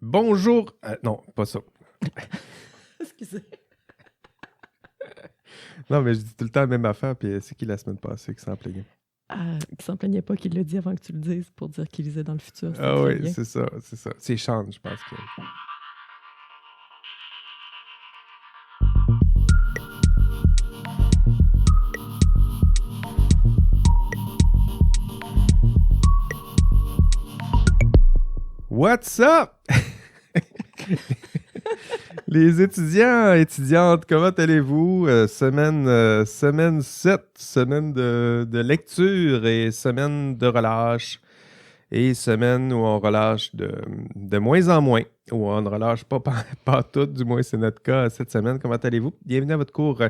Bonjour. Non, pas ça. Excusez. Non, mais je dis tout le temps la même affaire, puis c'est qui la semaine passée qui s'en plaignait? Qui s'en plaignait pas qu'il le dit avant que tu le dises pour dire qu'il lisait dans le futur. C'était Ah très oui, bien. c'est ça, c'est ça. C'est Sean, je pense que. What's up? Les étudiants, étudiantes, comment allez-vous? Semaine 7, semaine de lecture et semaine de relâche. Et semaine où on relâche de moins en moins, où on ne relâche pas tout, du moins c'est notre cas cette semaine. Comment allez-vous? Bienvenue à votre cours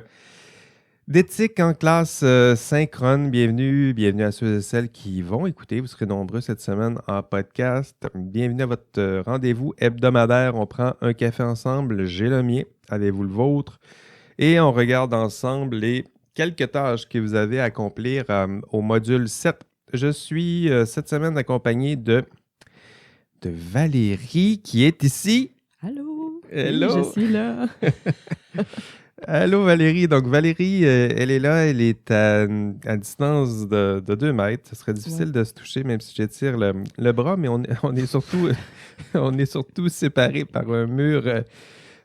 d'éthique en classe synchrone. Bienvenue à ceux et celles qui vont écouter. Vous serez nombreux cette semaine en podcast. Bienvenue à votre rendez-vous hebdomadaire. On prend un café ensemble. J'ai le mien. Avez-vous le vôtre? Et on regarde ensemble les quelques tâches que vous avez à accomplir au module 7. Je suis cette semaine accompagné de Valérie qui est ici. Allô? Hello! Oui, je suis là. Allô Valérie. Donc Valérie, elle est là, elle est à distance de 2 mètres. Ce serait difficile de se toucher même si j'étire le bras, mais on est surtout, on est surtout séparés par un mur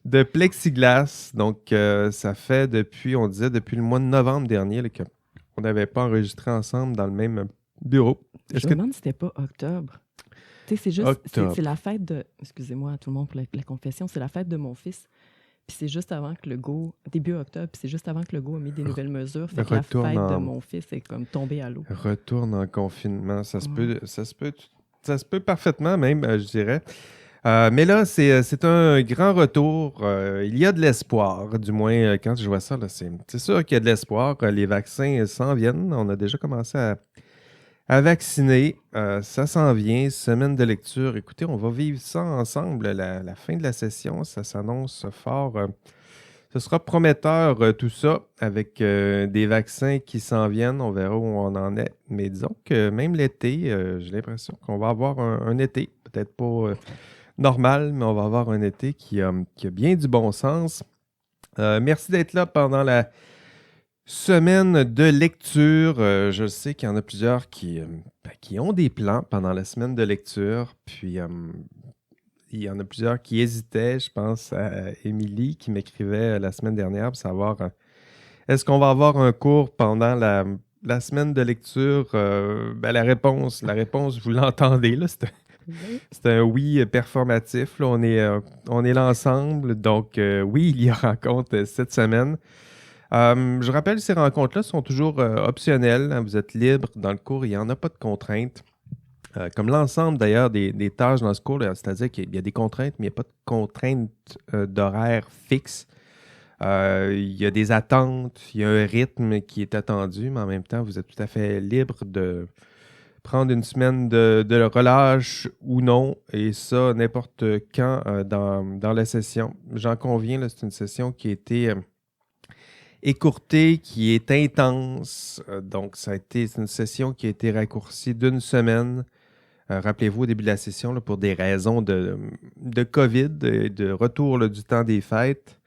de plexiglas. Donc ça fait depuis le mois de novembre dernier là, qu'on n'avait pas enregistré ensemble dans le même bureau. Je me demande si c'était pas octobre. Tu sais, c'est juste, Octobre. c'est la fête de, excusez-moi à tout le monde pour la confession, c'est la fête de mon fils. Puis c'est juste avant que début octobre, puis c'est juste avant que Legault a mis des nouvelles mesures. Fait que la fête de mon fils est comme tombée à l'eau. Retourne en confinement. Ça se peut parfaitement même, je dirais. Mais là, c'est un grand retour. Il y a de l'espoir, du moins quand je vois ça. Là, c'est sûr qu'il y a de l'espoir. Les vaccins s'en viennent. On a déjà commencé à vacciner. Ça s'en vient. Semaine de lecture. Écoutez, on va vivre ça ensemble. La fin de la session, ça s'annonce fort. Ce sera prometteur tout ça avec des vaccins qui s'en viennent. On verra où on en est. Mais disons que même l'été, j'ai l'impression qu'on va avoir un été. Peut-être pas normal, mais on va avoir un été qui a bien du bon sens. Merci d'être là pendant la semaine de lecture. Je sais qu'il y en a plusieurs qui ont des plans pendant la semaine de lecture. Puis, il y en a plusieurs qui hésitaient. Je pense à Émilie qui m'écrivait la semaine dernière pour savoir est-ce qu'on va avoir un cours pendant la semaine de lecture? La réponse, vous l'entendez, là, c'est un oui performatif. Là. On est là ensemble. Donc, oui, il y a rencontre cette semaine. Je rappelle, ces rencontres-là sont toujours optionnelles. Hein. Vous êtes libre dans le cours. Il n'y en a pas de contraintes. Comme l'ensemble, d'ailleurs, des tâches dans ce cours, là, c'est-à-dire qu'il y a des contraintes, mais il n'y a pas de contraintes d'horaire fixe. Il y a des attentes, il y a un rythme qui est attendu, mais en même temps, vous êtes tout à fait libre de prendre une semaine de relâche ou non, et ça, n'importe quand dans la session. J'en conviens, là, c'est une session qui a été écourtée, qui est intense. Donc, c'est une session qui a été raccourcie d'une semaine. Rappelez-vous, au début de la session, là, pour des raisons de COVID et de retour là, du temps des fêtes,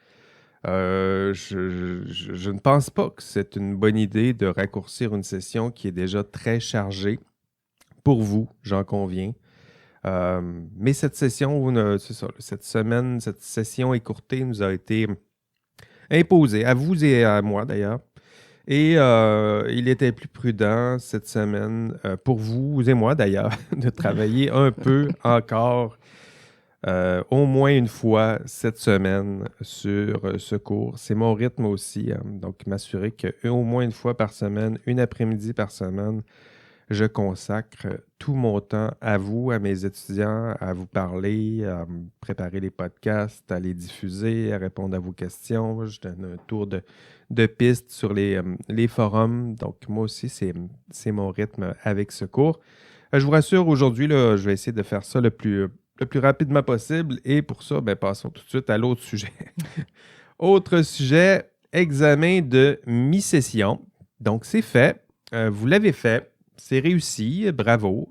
je ne pense pas que c'est une bonne idée de raccourcir une session qui est déjà très chargée. Pour vous, j'en conviens. Mais cette session, c'est ça, cette session écourtée nous a été imposée, à vous et à moi d'ailleurs. Et il était plus prudent cette semaine, pour vous et moi d'ailleurs, de travailler un peu encore, au moins une fois cette semaine sur ce cours. C'est mon rythme aussi, hein, donc m'assurer qu'au moins une fois par semaine, une après-midi par semaine, je consacre tout mon temps à vous, à mes étudiants, à vous parler, à préparer les podcasts, à les diffuser, à répondre à vos questions. Je donne un tour de piste sur les forums. Donc, moi aussi, c'est mon rythme avec ce cours. Je vous rassure, aujourd'hui, là, je vais essayer de faire ça le plus rapidement possible. Et pour ça, passons tout de suite à l'autre sujet. Autre sujet, examen de mi-session. Donc, c'est fait. Vous l'avez fait. C'est réussi, bravo.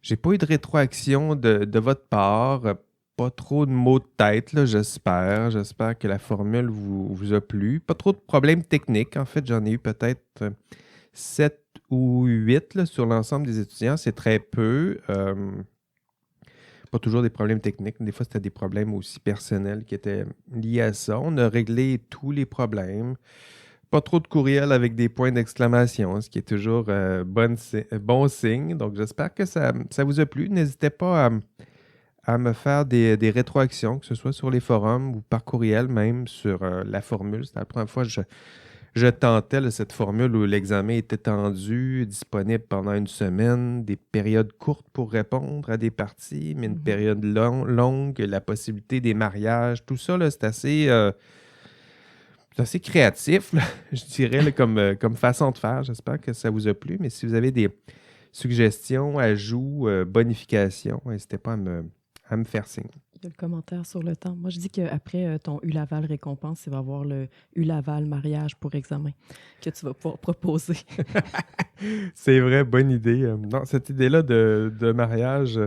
J'ai pas eu de rétroaction de votre part. Pas trop de maux de tête, là, j'espère. J'espère que la formule vous a plu. Pas trop de problèmes techniques. En fait, j'en ai eu peut-être 7 ou 8 là, sur l'ensemble des étudiants. C'est très peu. Pas toujours des problèmes techniques. Des fois, c'était des problèmes aussi personnels qui étaient liés à ça. On a réglé tous les problèmes. Pas trop de courriels avec des points d'exclamation, ce qui est toujours bon signe. Donc, j'espère que ça vous a plu. N'hésitez pas à me faire des rétroactions, que ce soit sur les forums ou par courriel, même sur la formule. C'était la première fois que je tentais là, cette formule où l'examen est étendu, disponible pendant une semaine, des périodes courtes pour répondre à des parties, mais une période longue, la possibilité des mariages, tout ça, là, c'est assez créatif, là, je dirais, là, comme façon de faire. J'espère que ça vous a plu, mais si vous avez des suggestions, ajouts, bonifications, n'hésitez pas à me faire signe. Il y a le commentaire sur le temps. Moi, je dis qu'après ton U-Laval récompense, il va y avoir le U-Laval mariage pour examen que tu vas pouvoir proposer. C'est vrai, bonne idée. Non, cette idée-là de mariage,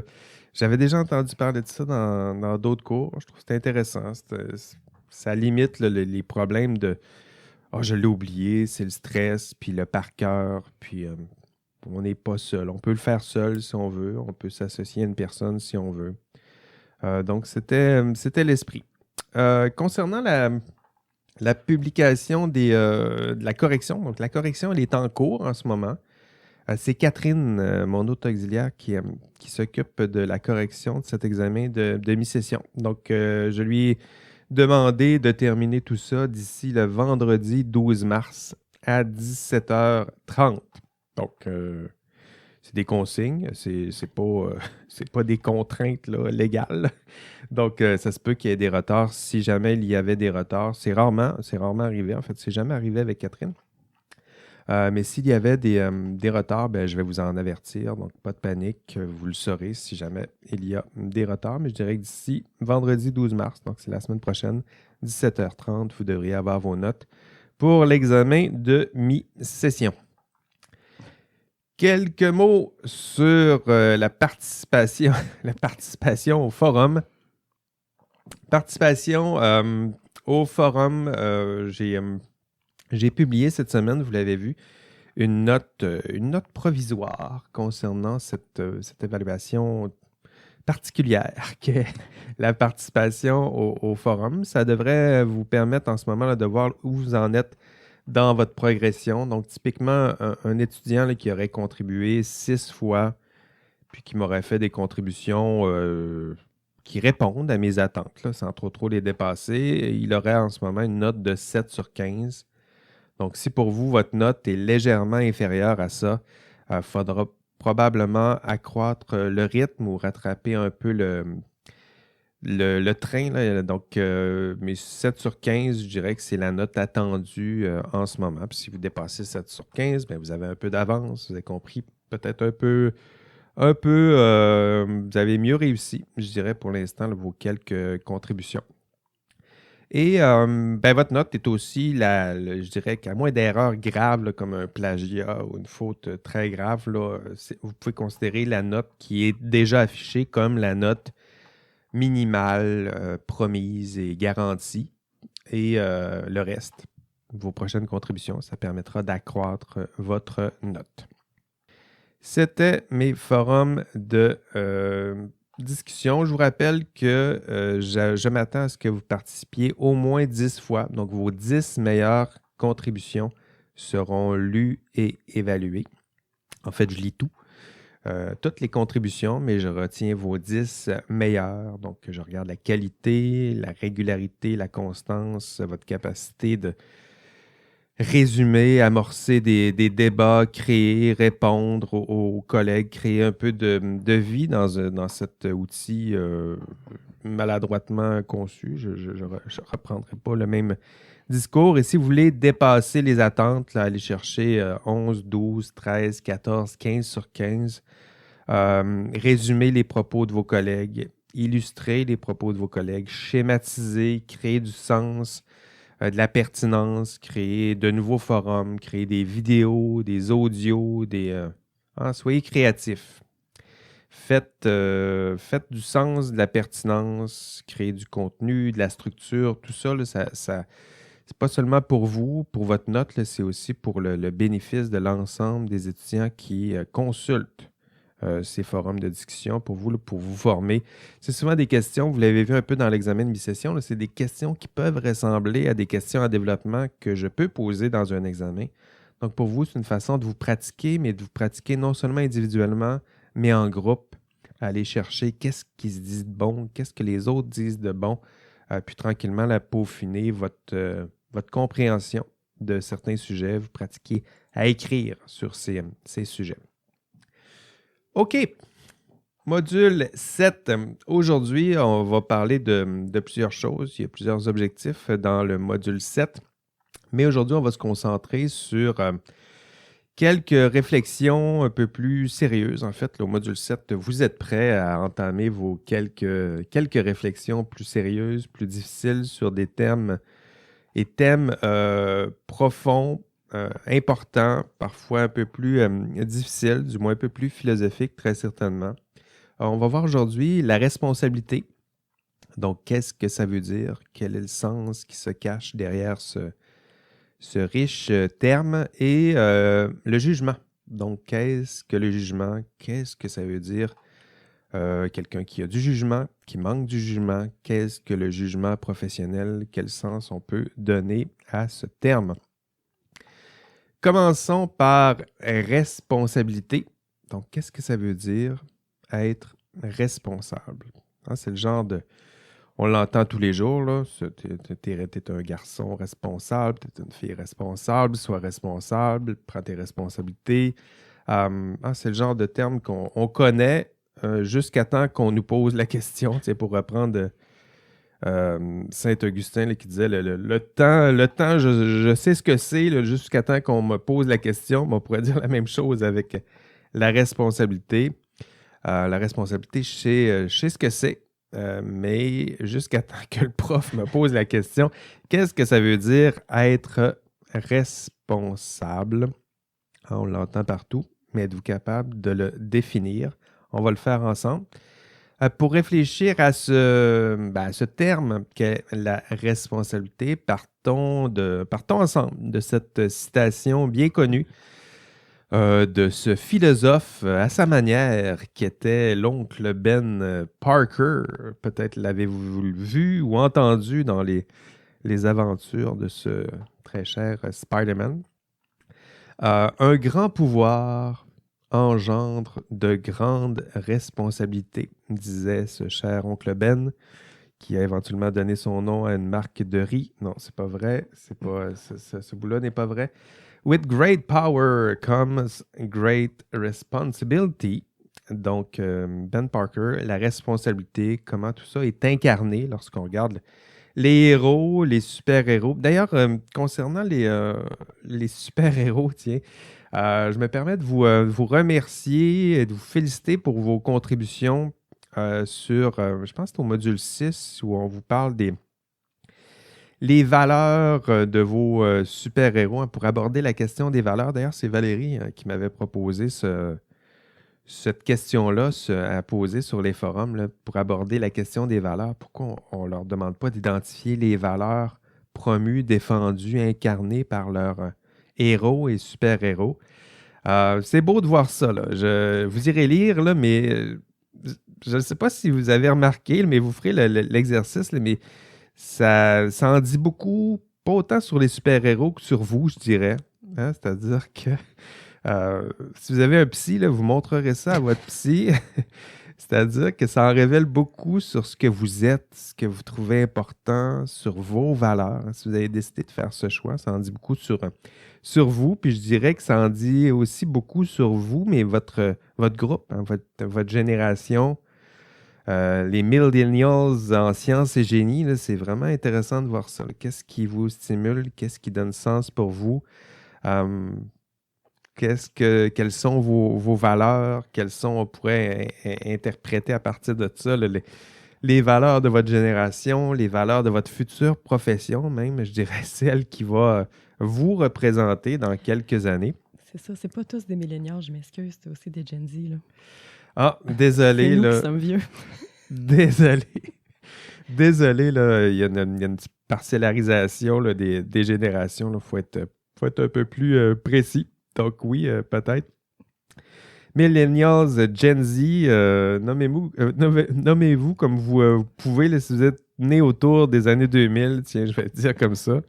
j'avais déjà entendu parler de ça dans d'autres cours. Je trouve que c'était intéressant. Ça limite là, les problèmes de « Ah, je l'ai oublié, c'est le stress, puis le par cœur, puis on n'est pas seul. On peut le faire seul si on veut. On peut s'associer à une personne si on veut. » Donc, c'était l'esprit. Concernant la publication de la correction, donc la correction, elle est en cours en ce moment. C'est Catherine, mon autre auxiliaire, qui s'occupe de la correction de cet examen de mi-session. Donc, je lui ai demandé de terminer tout ça d'ici le vendredi 12 mars à 17h30. Donc, c'est des consignes, c'est pas des contraintes là, légales. Donc, ça se peut qu'il y ait des retards. Si jamais il y avait des retards, c'est rarement arrivé. En fait, c'est jamais arrivé avec Catherine. Mais s'il y avait des retards, ben, je vais vous en avertir. Donc, pas de panique. Vous le saurez si jamais il y a des retards. Mais je dirais que d'ici vendredi 12 mars, donc c'est la semaine prochaine, 17h30, vous devriez avoir vos notes pour l'examen de mi-session. Quelques mots sur la participation au forum. Participation au forum, j'ai publié cette semaine, vous l'avez vu, une note provisoire concernant cette évaluation particulière qu'est la participation au forum. Ça devrait vous permettre en ce moment là, de voir où vous en êtes dans votre progression. Donc, typiquement, un étudiant là, qui aurait contribué 6 fois, puis qui m'aurait fait des contributions qui répondent à mes attentes, là, sans trop les dépasser, il aurait en ce moment une note de 7 sur 15. Donc, si pour vous, votre note est légèrement inférieure à ça, il faudra probablement accroître le rythme ou rattraper un peu le train. Là. Donc, mais 7 sur 15, je dirais que c'est la note attendue en ce moment. Puis si vous dépassez 7 sur 15, bien, vous avez un peu d'avance. Vous avez compris peut-être vous avez mieux réussi, je dirais, pour l'instant, là, vos quelques contributions. Et ben, votre note est aussi, je dirais qu'à moins d'erreurs graves, là, comme un plagiat ou une faute très grave, là, vous pouvez considérer la note qui est déjà affichée comme la note minimale, promise et garantie. Et le reste, vos prochaines contributions, ça permettra d'accroître votre note. C'était mes forums de discussion. Je vous rappelle que je m'attends à ce que vous participiez au moins 10 fois. Donc, vos 10 meilleures contributions seront lues et évaluées. En fait, je lis tout. Toutes les contributions, mais je retiens vos 10 meilleures. Donc, je regarde la qualité, la régularité, la constance, votre capacité de résumer, amorcer des débats, créer, répondre aux collègues, créer un peu de vie dans cet outil maladroitement conçu. Je ne reprendrai pas le même discours. Et si vous voulez dépasser les attentes, là, aller chercher 11, 12, 13, 14, 15 sur 15, résumer les propos de vos collègues, illustrer les propos de vos collègues, schématiser, créer du sens, de la pertinence, créer de nouveaux forums, créer des vidéos, des audios, soyez créatifs. Faites du sens, de la pertinence, créez du contenu, de la structure, tout ça, là, c'est pas seulement pour vous, pour votre note, là, c'est aussi pour le bénéfice de l'ensemble des étudiants qui consultent ces forums de discussion pour vous, là, pour vous former. C'est souvent des questions, vous l'avez vu un peu dans l'examen de mi-session, là, c'est des questions qui peuvent ressembler à des questions en développement que je peux poser dans un examen. Donc, pour vous, c'est une façon de vous pratiquer, mais de vous pratiquer non seulement individuellement, mais en groupe, aller chercher qu'est-ce qui se dit de bon, qu'est-ce que les autres disent de bon, puis tranquillement, la peaufiner votre compréhension de certains sujets, vous pratiquez à écrire sur ces sujets. OK, module 7. Aujourd'hui, on va parler de plusieurs choses. Il y a plusieurs objectifs dans le module 7, mais aujourd'hui, on va se concentrer sur quelques réflexions un peu plus sérieuses. En fait, là, au module 7, vous êtes prêts à entamer vos quelques réflexions plus sérieuses, plus difficiles sur des thèmes profonds, importants, parfois un peu plus difficiles, du moins un peu plus philosophiques, très certainement. Alors, on va voir aujourd'hui la responsabilité. Donc, qu'est-ce que ça veut dire? Quel est le sens qui se cache derrière ce riche terme? Et le jugement. Donc, qu'est-ce que le jugement? Qu'est-ce que ça veut dire? Quelqu'un qui a du jugement, qui manque du jugement, qu'est-ce que le jugement professionnel? Quel sens on peut donner à ce terme? Commençons par responsabilité. Donc, qu'est-ce que ça veut dire être responsable? Hein, c'est le genre de... On l'entend tous les jours, là. T'es un garçon responsable, t'es une fille responsable, sois responsable, prends tes responsabilités. C'est le genre de terme qu'on connaît jusqu'à temps qu'on nous pose la question, pour reprendre Saint-Augustin là, qui disait le temps, je sais ce que c'est, là, jusqu'à temps qu'on me pose la question. Mais on pourrait dire la même chose avec la responsabilité. La responsabilité, je sais ce que c'est, mais jusqu'à temps que le prof me pose la question, qu'est-ce que ça veut dire être responsable? On l'entend partout, mais êtes-vous capable de le définir? On va le faire ensemble. Pour réfléchir à ce terme qu'est la responsabilité, partons ensemble de cette citation bien connue de ce philosophe à sa manière qui était l'oncle Ben Parker. Peut-être l'avez-vous vu ou entendu dans les aventures de ce très cher Spider-Man. Un grand pouvoir engendre de grandes responsabilités, disait ce cher oncle Ben, qui a éventuellement donné son nom à une marque de riz. Non, c'est pas vrai. Ce bout-là n'est pas vrai. With great power comes great responsibility. Donc, Ben Parker, la responsabilité, comment tout ça est incarné lorsqu'on regarde les héros, les super-héros. D'ailleurs, concernant les super-héros, tiens, je me permets de vous remercier et de vous féliciter pour vos contributions sur, je pense que c'est au module 6 où on vous parle les valeurs de vos super-héros. Hein, pour aborder la question des valeurs. D'ailleurs, c'est Valérie qui m'avait proposé cette question-là à poser sur les forums là, pour aborder la question des valeurs. Pourquoi on ne leur demande pas d'identifier les valeurs promues, défendues, incarnées par leurs héros et super-héros? C'est beau de voir ça. Là. Vous irez lire, là, mais je ne sais pas si vous avez remarqué, mais vous ferez l'exercice, là, mais ça en dit beaucoup, pas autant sur les super-héros que sur vous, je dirais. Hein? C'est-à-dire que si vous avez un psy, là, vous montrerez ça à votre psy. C'est-à-dire que ça en révèle beaucoup sur ce que vous êtes, ce que vous trouvez important, sur vos valeurs. Si vous avez décidé de faire ce choix, ça en dit beaucoup sur vous. Puis je dirais que ça en dit aussi beaucoup sur vous, mais votre groupe, hein, votre génération, les millennials en sciences et génie, là, c'est vraiment intéressant de voir ça. Là. Qu'est-ce qui vous stimule? Qu'est-ce qui donne sens pour vous? Quelles sont vos valeurs? On pourrait interpréter à partir de ça les valeurs de votre génération, les valeurs de votre future profession, même, je dirais, celle qui va vous représenter dans quelques années. C'est ça, c'est pas tous des millénials, je m'excuse, c'est aussi des Gen Z. Là. Ah, désolé, C'est nous là. qui sommes vieux. Désolé. Désolé, là. Il y a une petite parcellarisation là, des générations. Il faut être un peu plus précis. Donc oui, peut-être. Millennials, Gen Z, nommez-vous comme vous pouvez, là, si vous êtes né autour des années 2000, tiens, je vais le dire comme ça.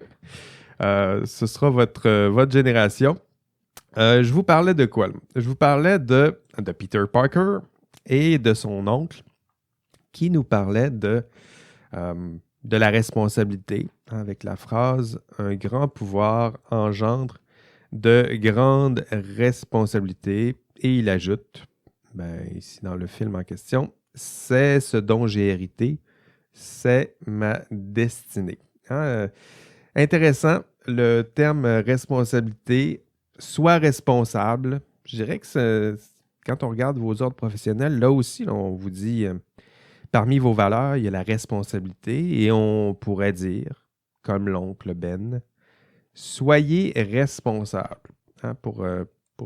Ce sera votre génération. Je vous parlais de quoi, là? Je vous parlais de Peter Parker et de son oncle qui nous parlait de la responsabilité, hein, avec la phrase « Un grand pouvoir engendre de grandes responsabilités ». Et il ajoute, ici dans le film en question, « C'est ce dont j'ai hérité, c'est ma destinée ». Hein, intéressant, le terme responsabilité, soit responsable, je dirais que quand on regarde vos ordres professionnels, là aussi, là, on vous dit, parmi vos valeurs, il y a la responsabilité et on pourrait dire, comme l'oncle Ben, soyez responsable. Hein, pour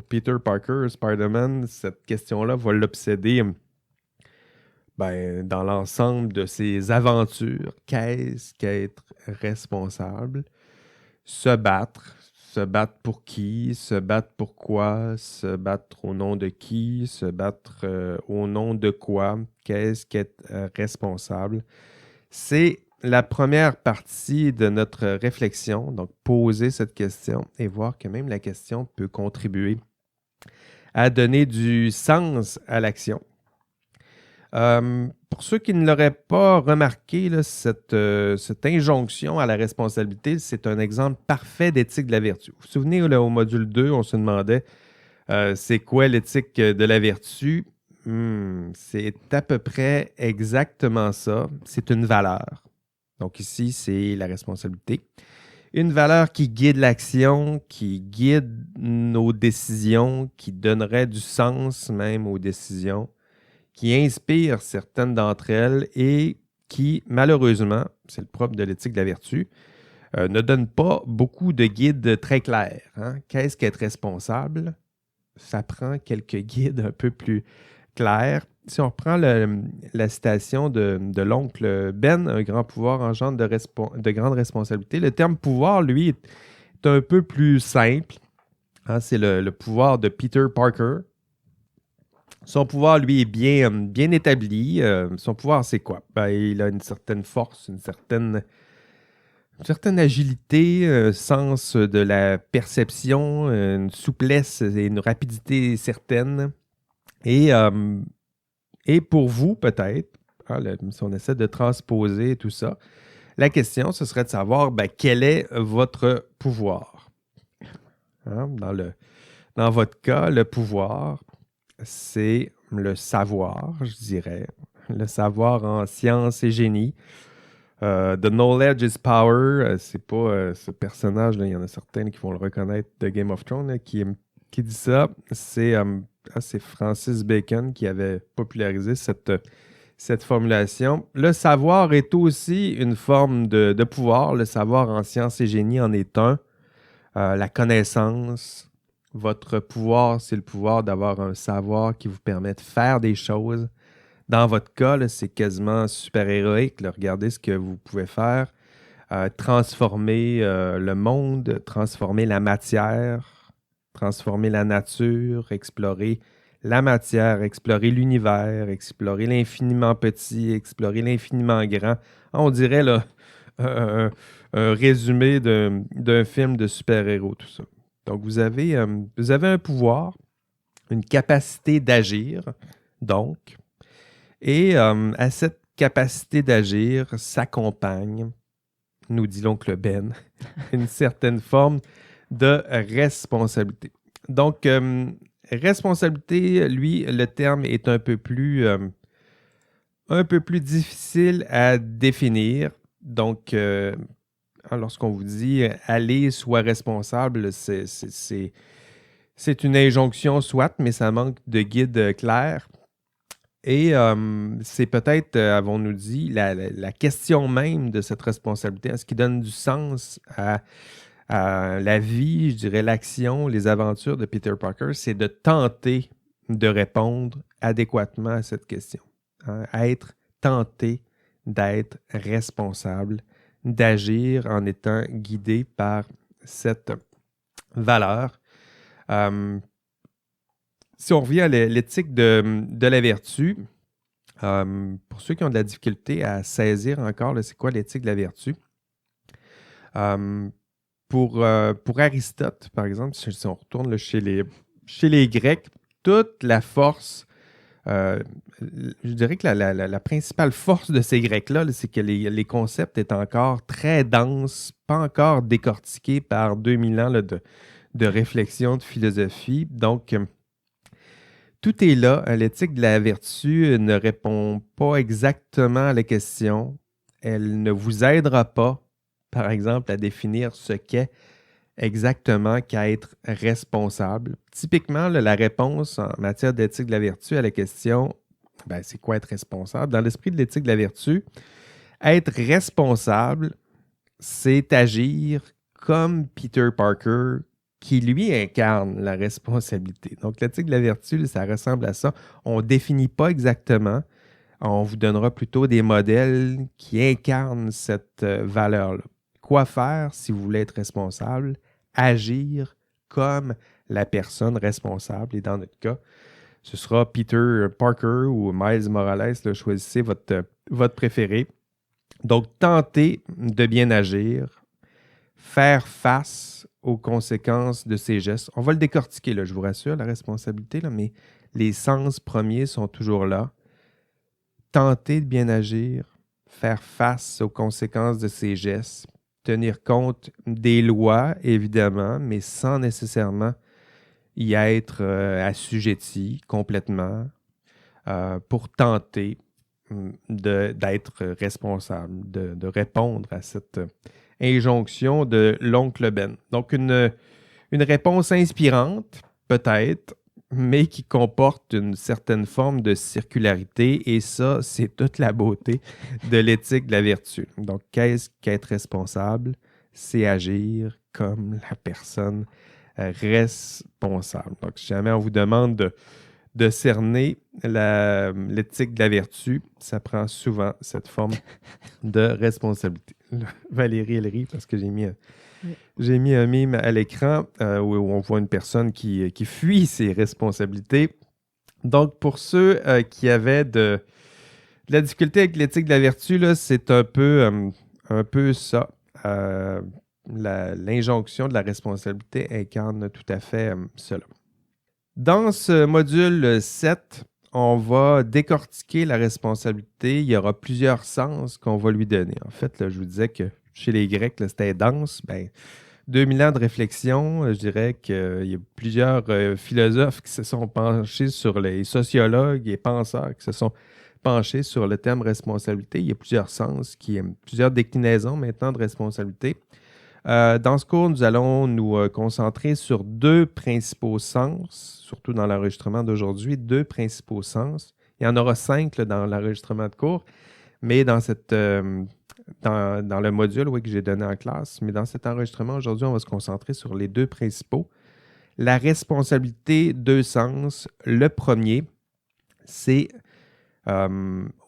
Peter Parker, Spider-Man, cette question-là va l'obséder dans l'ensemble de ses aventures. Qu'est-ce qu'être responsable? Se battre. Se battre pour qui? Se battre pourquoi? Se battre au nom de qui? Se battre au nom de quoi? Qu'est-ce qu'être responsable? C'est la première partie de notre réflexion, donc poser cette question et voir que même la question peut contribuer à donner du sens à l'action. Pour ceux qui ne l'auraient pas remarqué, là, cette injonction à la responsabilité, c'est un exemple parfait d'éthique de la vertu. Vous vous souvenez, là, au module 2, on se demandait c'est quoi l'éthique de la vertu? C'est à peu près exactement ça. C'est une valeur. Donc ici, c'est la responsabilité. Une valeur qui guide l'action, qui guide nos décisions, qui donnerait du sens même aux décisions, qui inspire certaines d'entre elles et qui, malheureusement, c'est le propre de l'éthique de la vertu, ne donne pas beaucoup de guides très clairs. Hein? Qu'est-ce qu'être responsable? Ça prend quelques guides un peu plus clairs. Si on reprend la citation de l'oncle Ben, un grand pouvoir engendre de grandes responsabilités, le terme pouvoir, lui, est un peu plus simple. Hein? C'est le pouvoir de Peter Parker. Son pouvoir, lui, est bien établi. Son pouvoir, c'est quoi? Il a une certaine force, une certaine agilité, sens de la perception, une souplesse et une rapidité certaine. Et pour vous, peut-être, hein, si on essaie de transposer tout ça, la question, ce serait de savoir quel est votre pouvoir. Hein? Dans votre cas, le pouvoir, c'est le savoir, je dirais. Le savoir en sciences et génie. The knowledge is power. C'est pas ce personnage-là, il y en a certains qui vont le reconnaître de Game of Thrones là, qui dit ça. C'est Francis Bacon qui avait popularisé cette formulation. Le savoir est aussi une forme de pouvoir. Le savoir en sciences et génie en est un. La connaissance. Votre pouvoir, c'est le pouvoir d'avoir un savoir qui vous permet de faire des choses. Dans votre cas, là, c'est quasiment super-héroïque. Là. Regardez ce que vous pouvez faire. Transformer le monde, transformer la matière, transformer la nature, explorer la matière, explorer l'univers, explorer l'infiniment petit, explorer l'infiniment grand. On dirait là, un résumé d'un film de super-héros, tout ça. Donc, vous avez un pouvoir, une capacité d'agir, donc, et à cette capacité d'agir s'accompagne, nous dit l'oncle Ben, une certaine forme de responsabilité. Donc, responsabilité, lui, le terme est un peu plus difficile à définir. Donc, lorsqu'on vous dit « allez, sois responsable », c'est une injonction soit, mais ça manque de guide clair. Et c'est peut-être, avons-nous dit, la question même de cette responsabilité, ce qui donne du sens à la vie, je dirais l'action, les aventures de Peter Parker, c'est de tenter de répondre adéquatement à cette question. Hein? Être tenté d'être responsable, d'agir en étant guidé par cette valeur. Si on revient à l'éthique de la vertu, pour ceux qui ont de la difficulté à saisir encore, là, c'est quoi l'éthique de la vertu? Pour Aristote, par exemple, si on retourne là, chez les Grecs, toute la force, je dirais que la principale force de ces Grecs-là, c'est que les concepts étaient encore très denses, pas encore décortiqués par 2000 ans là, de réflexion, de philosophie. Donc, tout est là. L'éthique de la vertu ne répond pas exactement à la question. Elle ne vous aidera pas, par exemple, à définir ce qu'est exactement qu'être responsable. Typiquement, là, la réponse en matière d'éthique de la vertu à la question, c'est quoi être responsable? Dans l'esprit de l'éthique de la vertu, être responsable, c'est agir comme Peter Parker, qui lui incarne la responsabilité. Donc, l'éthique de la vertu, ça ressemble à ça. On ne définit pas exactement. On vous donnera plutôt des modèles qui incarnent cette valeur-là. Quoi faire si vous voulez être responsable? Agir comme la personne responsable. Et dans notre cas, ce sera Peter Parker ou Miles Morales. Là, choisissez votre préféré. Donc, tentez de bien agir, faire face aux conséquences de ses gestes. On va le décortiquer, là, je vous rassure, la responsabilité, là, mais les sens premiers sont toujours là. Tenter de bien agir, faire face aux conséquences de ses gestes, tenir compte des lois, évidemment, mais sans nécessairement y être assujetti complètement pour tenter d'être responsable, de répondre à cette injonction de l'oncle Ben. Donc, une réponse inspirante, peut-être, mais qui comporte une certaine forme de circularité, et ça, c'est toute la beauté de l'éthique de la vertu. Donc, qu'est-ce qu'être responsable? C'est agir comme la personne responsable. Donc, si jamais on vous demande de cerner l'éthique de la vertu, ça prend souvent cette forme de responsabilité. Valérie, elle rit parce que j'ai mis un mime à l'écran où on voit une personne qui fuit ses responsabilités. Donc, pour ceux qui avaient de la difficulté avec l'éthique de la vertu, là, c'est un peu ça. L'injonction de la responsabilité incarne tout à fait cela. Dans ce module 7, on va décortiquer la responsabilité. Il y aura plusieurs sens qu'on va lui donner. En fait, là, je vous disais que chez les Grecs, là, c'était dense. 2000 ans de réflexion, je dirais qu'il y a plusieurs philosophes qui se sont penchés sur les sociologues et penseurs qui se sont penchés sur le thème responsabilité. Il y a plusieurs sens, plusieurs déclinaisons maintenant de responsabilité. Dans ce cours, nous allons nous concentrer sur deux principaux sens, surtout dans l'enregistrement d'aujourd'hui, deux principaux sens. Il y en aura 5 là, dans l'enregistrement de cours, mais dans le module que j'ai donné en classe. Mais dans cet enregistrement, aujourd'hui, on va se concentrer sur les deux principaux. La responsabilité, deux sens. Le premier, c'est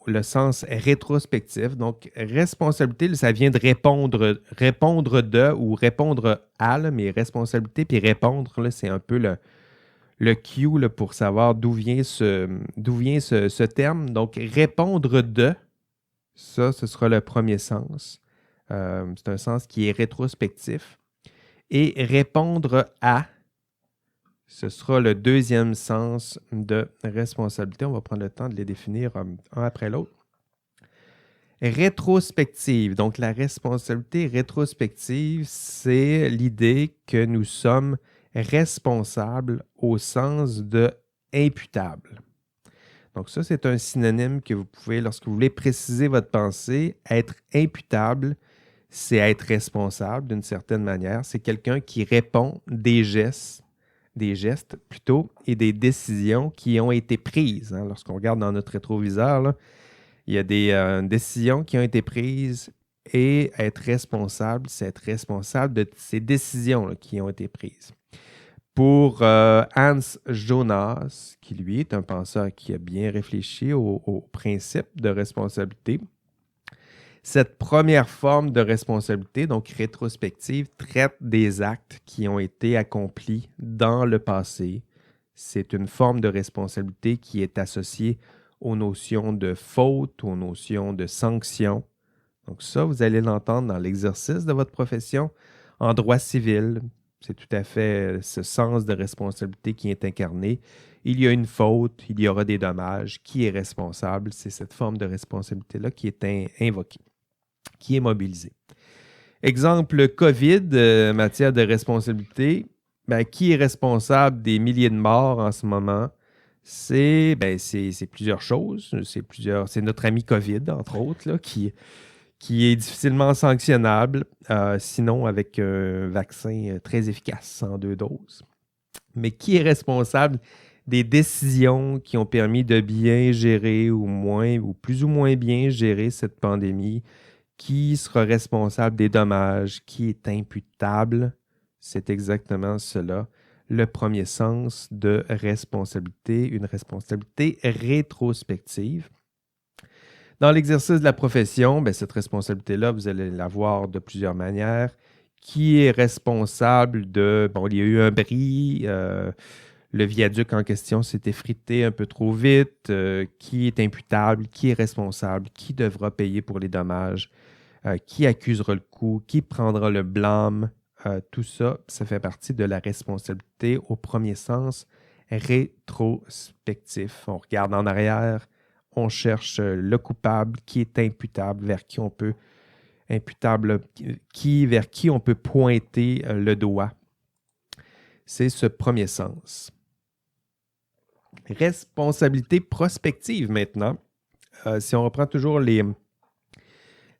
le sens rétrospectif. Donc, responsabilité, ça vient de répondre de ou répondre à, là, mais responsabilité puis répondre, là, c'est un peu le cue là, pour savoir d'où vient ce terme. Donc, répondre de, ça, ce sera le premier sens. C'est un sens qui est rétrospectif. Et répondre à, ce sera le deuxième sens de responsabilité. On va prendre le temps de les définir un après l'autre. Rétrospective. Donc, la responsabilité rétrospective, c'est l'idée que nous sommes responsables au sens de imputable. Donc, ça, c'est un synonyme que vous pouvez, lorsque vous voulez préciser votre pensée, être imputable, c'est être responsable d'une certaine manière. C'est quelqu'un qui répond des gestes plutôt, et des décisions qui ont été prises. Hein. Lorsqu'on regarde dans notre rétroviseur, là, il y a des décisions qui ont été prises, et être responsable, c'est être responsable de ces décisions là, qui ont été prises. Pour Hans Jonas, qui lui est un penseur qui a bien réfléchi au principe de responsabilité, cette première forme de responsabilité, donc rétrospective, traite des actes qui ont été accomplis dans le passé. C'est une forme de responsabilité qui est associée aux notions de faute, aux notions de sanction. Donc ça, vous allez l'entendre dans l'exercice de votre profession en droit civil. C'est tout à fait ce sens de responsabilité qui est incarné. Il y a une faute, il y aura des dommages. Qui est responsable? C'est cette forme de responsabilité-là qui est invoquée, qui est mobilisée. Exemple COVID, matière de responsabilité. Qui est responsable des milliers de morts en ce moment? C'est plusieurs choses. C'est notre ami COVID, entre autres, là, qui est difficilement sanctionnable, sinon avec un vaccin très efficace en 2 doses. Mais qui est responsable des décisions qui ont permis de bien gérer ou plus ou moins bien gérer cette pandémie? Qui sera responsable des dommages? Qui est imputable? C'est exactement cela, le premier sens de responsabilité, une responsabilité rétrospective. Dans l'exercice de la profession, cette responsabilité-là, vous allez l'avoir de plusieurs manières. Qui est responsable de... Bon, il y a eu un bris, le viaduc en question s'est effrité un peu trop vite. Qui est imputable? Qui est responsable? Qui devra payer pour les dommages? Qui accusera le coup? Qui prendra le blâme? Tout ça, ça fait partie de la responsabilité au premier sens rétrospectif. On regarde en arrière, on cherche le coupable, qui est imputable, vers qui on peut pointer le doigt. C'est ce premier sens. Responsabilité prospective maintenant. Si on reprend toujours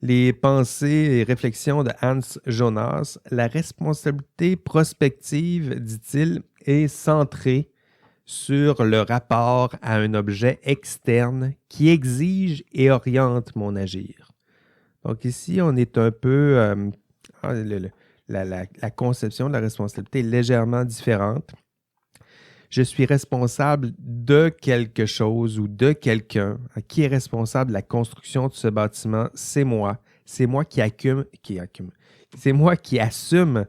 les pensées et réflexions de Hans Jonas, la responsabilité prospective, dit-il, est centrée sur le rapport à un objet externe qui exige et oriente mon agir. Donc ici, on est un peu... la conception de la responsabilité est légèrement différente. Je suis responsable de quelque chose ou de quelqu'un. Qui est responsable de la construction de ce bâtiment? C'est moi. C'est moi c'est moi qui assume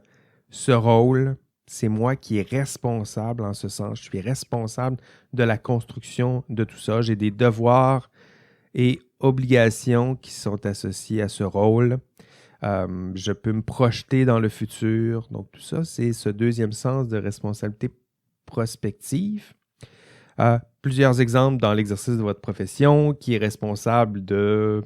ce rôle. C'est moi qui est responsable en ce sens. Je suis responsable de la construction de tout ça. J'ai des devoirs et obligations qui sont associées à ce rôle. Je peux me projeter dans le futur. Donc tout ça, c'est ce deuxième sens de responsabilité prospective. Plusieurs exemples dans l'exercice de votre profession. Qui est responsable de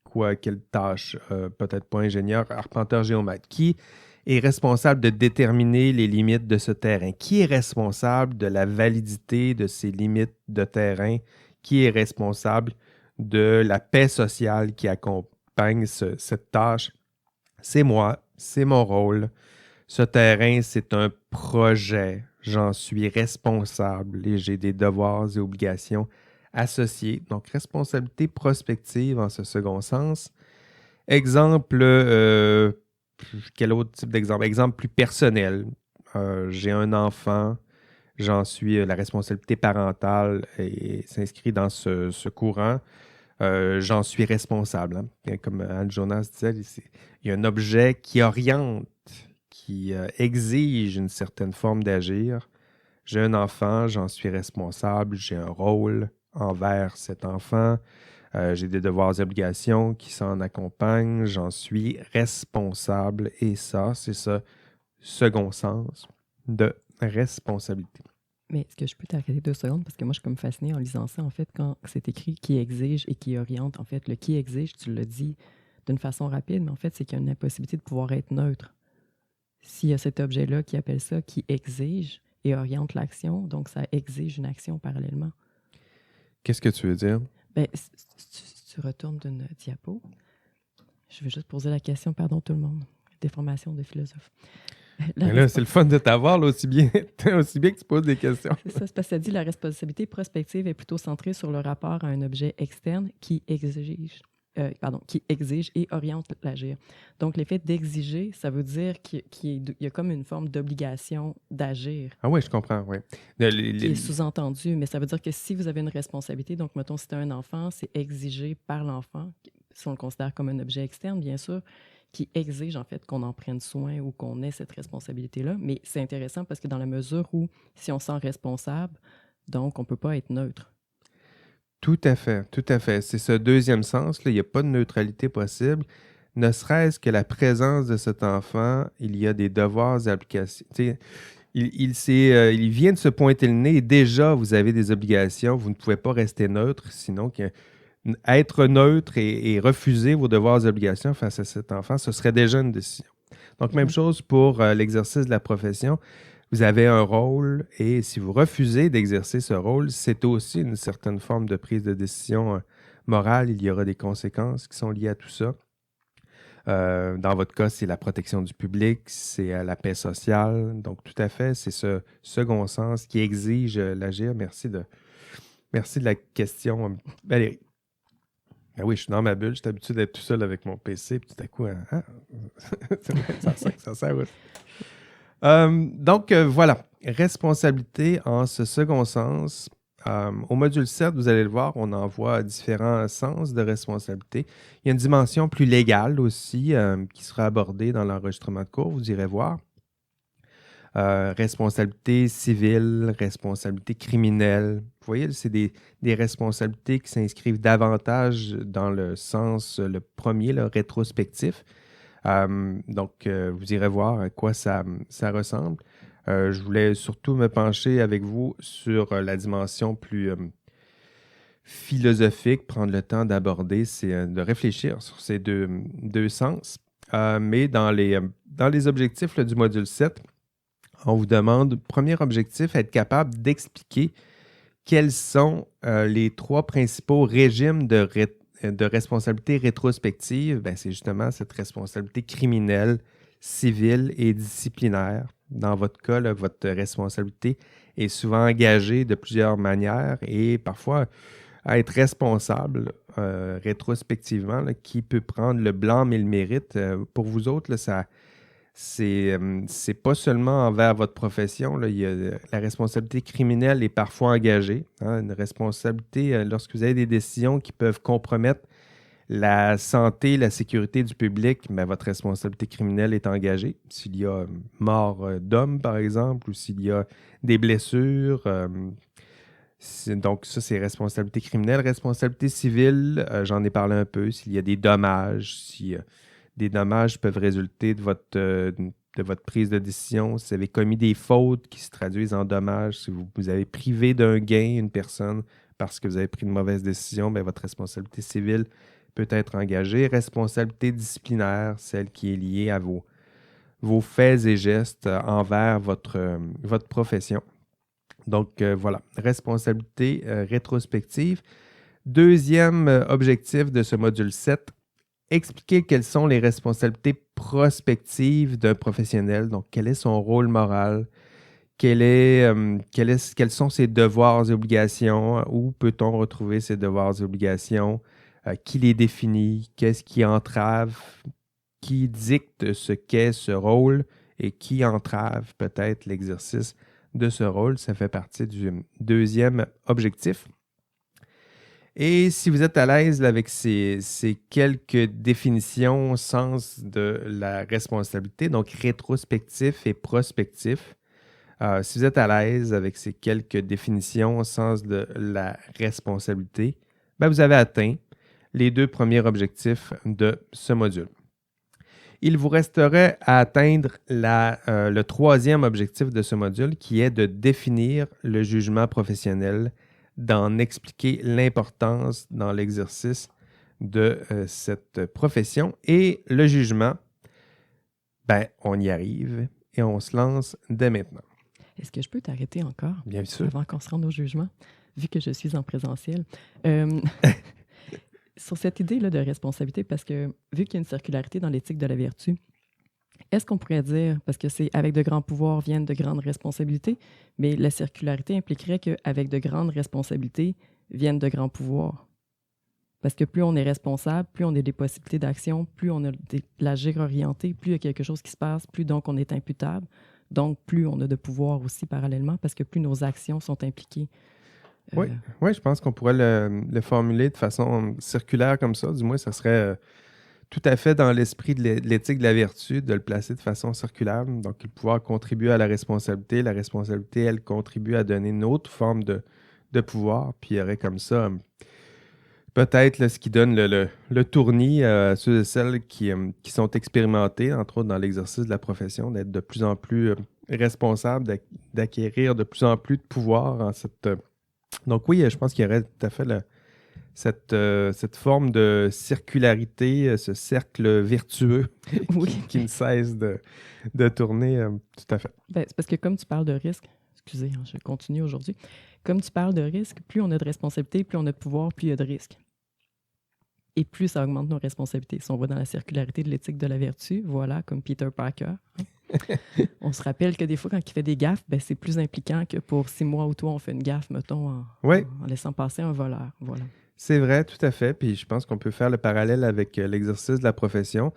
quoi, quelle tâche? Peut-être pas ingénieur, arpenteur, géomètre. Qui est responsable de déterminer les limites de ce terrain? Qui est responsable de la validité de ces limites de terrain? Qui est responsable de la paix sociale qui accompagne cette tâche? C'est moi, c'est mon rôle. Ce terrain, c'est un projet. J'en suis responsable et j'ai des devoirs et obligations associés. Donc, responsabilité prospective en ce second sens. Exemple, quel autre type d'exemple? Exemple plus personnel. J'ai un enfant, j'en suis la responsabilité parentale et s'inscrit dans ce courant. J'en suis responsable. Hein. Comme Anne Jonas disait, il y a un objet qui oriente, qui exige une certaine forme d'agir. J'ai un enfant, j'en suis responsable, j'ai un rôle envers cet enfant, j'ai des devoirs et obligations qui s'en accompagnent, j'en suis responsable. Et ça, c'est ce second sens de responsabilité. Mais est-ce que je peux t'arrêter 2 secondes? Parce que moi, je suis comme fascinée en lisant ça, en fait, quand c'est écrit « qui exige » et « qui oriente ». En fait, le « qui exige », tu le dis d'une façon rapide, mais en fait, c'est qu'il y a une impossibilité de pouvoir être neutre. S'il y a cet objet-là qui appelle ça « qui exige » et oriente l'action, donc ça exige une action parallèlement. Qu'est-ce que tu veux dire? Si tu retournes d'une diapo, je vais juste poser la question, pardon tout le monde, déformation de philosophe. Là, c'est le fun de t'avoir, là, aussi bien que tu poses des questions. C'est ça, c'est parce que ça dit la responsabilité prospective est plutôt centrée sur le rapport à un objet externe qui exige. qui exige et oriente l'agir. Donc, l'effet d'exiger, ça veut dire qu'il y a comme une forme d'obligation d'agir. Ah oui, je comprends, oui. Qui est sous-entendu, mais ça veut dire que si vous avez une responsabilité, donc, mettons, si tu as un enfant, c'est exigé par l'enfant, si on le considère comme un objet externe, bien sûr, qui exige, en fait, qu'on en prenne soin ou qu'on ait cette responsabilité-là. Mais c'est intéressant parce que dans la mesure où, si on se sent responsable, donc, on ne peut pas être neutre. Tout à fait, tout à fait. C'est ce deuxième sens, là, il n'y a pas de neutralité possible. Ne serait-ce que la présence de cet enfant, il y a des devoirs et obligations. Il vient de se pointer le nez et déjà, vous avez des obligations. Vous ne pouvez pas rester neutre, sinon être neutre et refuser vos devoirs et obligations face à cet enfant, ce serait déjà une décision. Donc, même chose pour l'exercice de la profession. Vous avez un rôle et si vous refusez d'exercer ce rôle, c'est aussi une certaine forme de prise de décision morale. Il y aura des conséquences qui sont liées à tout ça. Dans votre cas, c'est la protection du public, c'est la paix sociale. Donc, tout à fait, c'est ce second sens qui exige l'agir. Merci de la question, Valérie. Ben oui, je suis dans ma bulle, je suis habitué d'être tout seul avec mon PC, puis tout à coup, ça sert. Donc, voilà, responsabilité en ce second sens. Au module 7, vous allez le voir, on en voit différents sens de responsabilité. Il y a une dimension plus légale aussi qui sera abordée dans l'enregistrement de cours, vous irez voir. Responsabilité civile, responsabilité criminelle. Vous voyez, c'est des responsabilités qui s'inscrivent davantage dans le sens, le premier, le rétrospectif. Donc, vous irez voir à quoi ça ressemble. Je voulais surtout me pencher avec vous sur la dimension plus philosophique, prendre le temps d'aborder, c'est de réfléchir sur ces deux sens. Mais dans les objectifs là, du module 7, on vous demande, premier objectif, être capable d'expliquer quels sont les 3 principaux régimes de responsabilité rétrospective. Ben, c'est justement cette responsabilité criminelle, civile et disciplinaire. Dans votre cas, là, votre responsabilité est souvent engagée de plusieurs manières et parfois à être responsable rétrospectivement, là, qui peut prendre le blâme et le mérite. Pour vous autres, là, c'est pas seulement envers votre profession. Là, la responsabilité criminelle est parfois engagée. Hein, une responsabilité lorsque vous avez des décisions qui peuvent compromettre la santé, la sécurité du public, mais votre responsabilité criminelle est engagée. S'il y a mort d'homme, par exemple, ou s'il y a des blessures. Donc, ça, c'est responsabilité criminelle. Responsabilité civile, j'en ai parlé un peu. S'il y a des dommages, si des dommages peuvent résulter de votre prise de décision, si vous avez commis des fautes qui se traduisent en dommages, si vous avez privé d'un gain une personne parce que vous avez pris une mauvaise décision, bien, votre responsabilité civile peut être engagée. Responsabilité disciplinaire, celle qui est liée à vos faits et gestes envers votre profession. Donc, voilà, responsabilité rétrospective. Deuxième objectif de ce module 7, expliquer quelles sont les responsabilités prospectives d'un professionnel. Donc, quel est son rôle moral? Quels sont ses devoirs et obligations? Où peut-on retrouver ces devoirs et obligations? Qui les définit? Qu'est-ce qui entrave? Qui dicte ce qu'est ce rôle et qui entrave peut-être l'exercice de ce rôle? Ça fait partie du deuxième objectif. Et si vous êtes à l'aise avec ces quelques définitions, sens de la responsabilité, donc rétrospectif et prospectif, si vous êtes à l'aise avec ces quelques définitions, sens de la responsabilité, ben vous avez atteint les 2 premiers objectifs de ce module. Il vous resterait à atteindre le 3e objectif de ce module qui est de définir le jugement professionnel, d'en expliquer l'importance dans l'exercice de cette profession. Et le jugement, ben, on y arrive et on se lance dès maintenant. Est-ce que je peux t'arrêter encore? Bien sûr. Avant qu'on se rende au jugement, vu que je suis en présentiel. Sur cette idée-là de responsabilité, parce que vu qu'il y a une circularité dans l'éthique de la vertu, est-ce qu'on pourrait dire, parce que c'est avec de grands pouvoirs viennent de grandes responsabilités, mais la circularité impliquerait qu'avec de grandes responsabilités viennent de grands pouvoirs? Parce que plus on est responsable, plus on a des possibilités d'action, plus on a de l'agir orienté, plus il y a quelque chose qui se passe, plus donc on est imputable. Donc, plus on a de pouvoir aussi parallèlement parce que plus nos actions sont impliquées. Oui, je pense qu'on pourrait le formuler de façon circulaire comme ça. Du moins, ça serait tout à fait dans l'esprit de l'éthique de la vertu de le placer de façon circulaire. Donc, le pouvoir contribue à la responsabilité. La responsabilité, elle, contribue à donner une autre forme de pouvoir. Puis il y aurait comme ça, peut-être là, ce qui donne le tournis à ceux et celles qui sont expérimentés, entre autres dans l'exercice de la profession, d'être de plus en plus responsables, d'acquérir de plus en plus de pouvoir en cette... Donc oui, je pense qu'il y aurait tout à fait cette forme de circularité, ce cercle vertueux Oui. qui ne cesse de tourner. Tout à fait. Ben, c'est parce que comme tu parles de risque, excusez, hein, je continue aujourd'hui, comme tu parles de risque, plus on a de responsabilités, plus on a de pouvoir, plus il y a de risques. Et plus ça augmente nos responsabilités. Si on va dans la circularité de l'éthique de la vertu, voilà, comme Peter Parker. On se rappelle que des fois, quand il fait des gaffes, ben, c'est plus impliquant que pour 6 mois où toi, on fait une gaffe, mettons, en laissant passer un voleur. Voilà. C'est vrai, tout à fait. Puis je pense qu'on peut faire le parallèle avec l'exercice de la profession.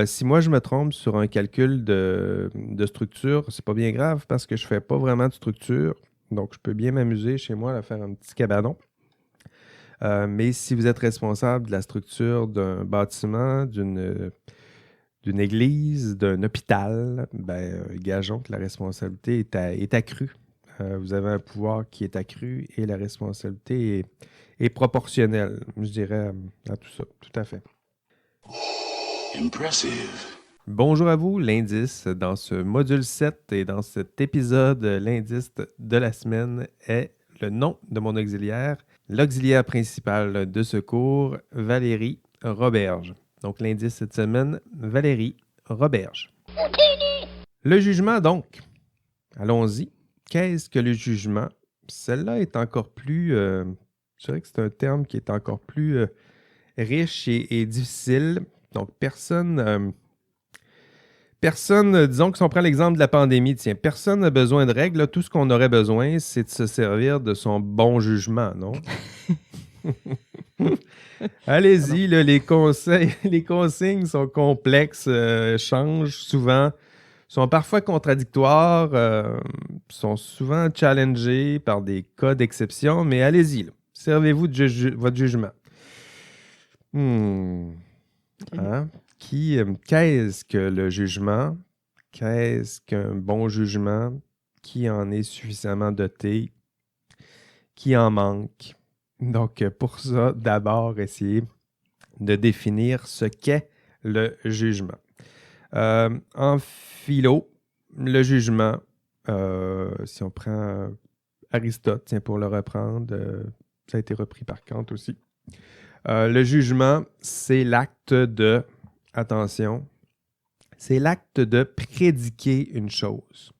Si moi, je me trompe sur un calcul de structure, c'est pas bien grave parce que je fais pas vraiment de structure. Donc, je peux bien m'amuser chez moi à faire un petit cabanon. Mais si vous êtes responsable de la structure d'un bâtiment, d'une église, d'un hôpital, ben, gageons que la responsabilité est accrue. Vous avez un pouvoir qui est accru et la responsabilité est proportionnelle, je dirais, à tout ça. Tout à fait. Impressive. Bonjour à vous, l'indice. Dans ce module 7 et dans cet épisode, l'indice de la semaine est le nom de mon auxiliaire, l'auxiliaire principal de secours, Valérie Roberge. Donc, l'indice cette semaine, Valérie Roberge. Le jugement, donc. Allons-y. Qu'est-ce que le jugement? Celle-là est encore plus... je dirais que c'est un terme qui est encore plus riche et difficile. Donc, personne, disons que si on prend l'exemple de la pandémie, tiens, personne n'a besoin de règles. Là, tout ce qu'on aurait besoin, c'est de se servir de son bon jugement, non? Allez-y, là, les consignes sont complexes, changent souvent, sont parfois contradictoires, sont souvent challengées par des cas d'exception, mais allez-y, là, servez-vous de votre jugement. Hein? Qu'est-ce que le jugement? Qu'est-ce qu'un bon jugement? Qui en est suffisamment doté? Qui en manque? Donc, pour ça, d'abord, essayer de définir ce qu'est le jugement. En philo, le jugement, si on prend Aristote, tiens, pour le reprendre, ça a été repris par Kant aussi. Le jugement, c'est l'acte de, attention, c'est l'acte de prédiquer une chose.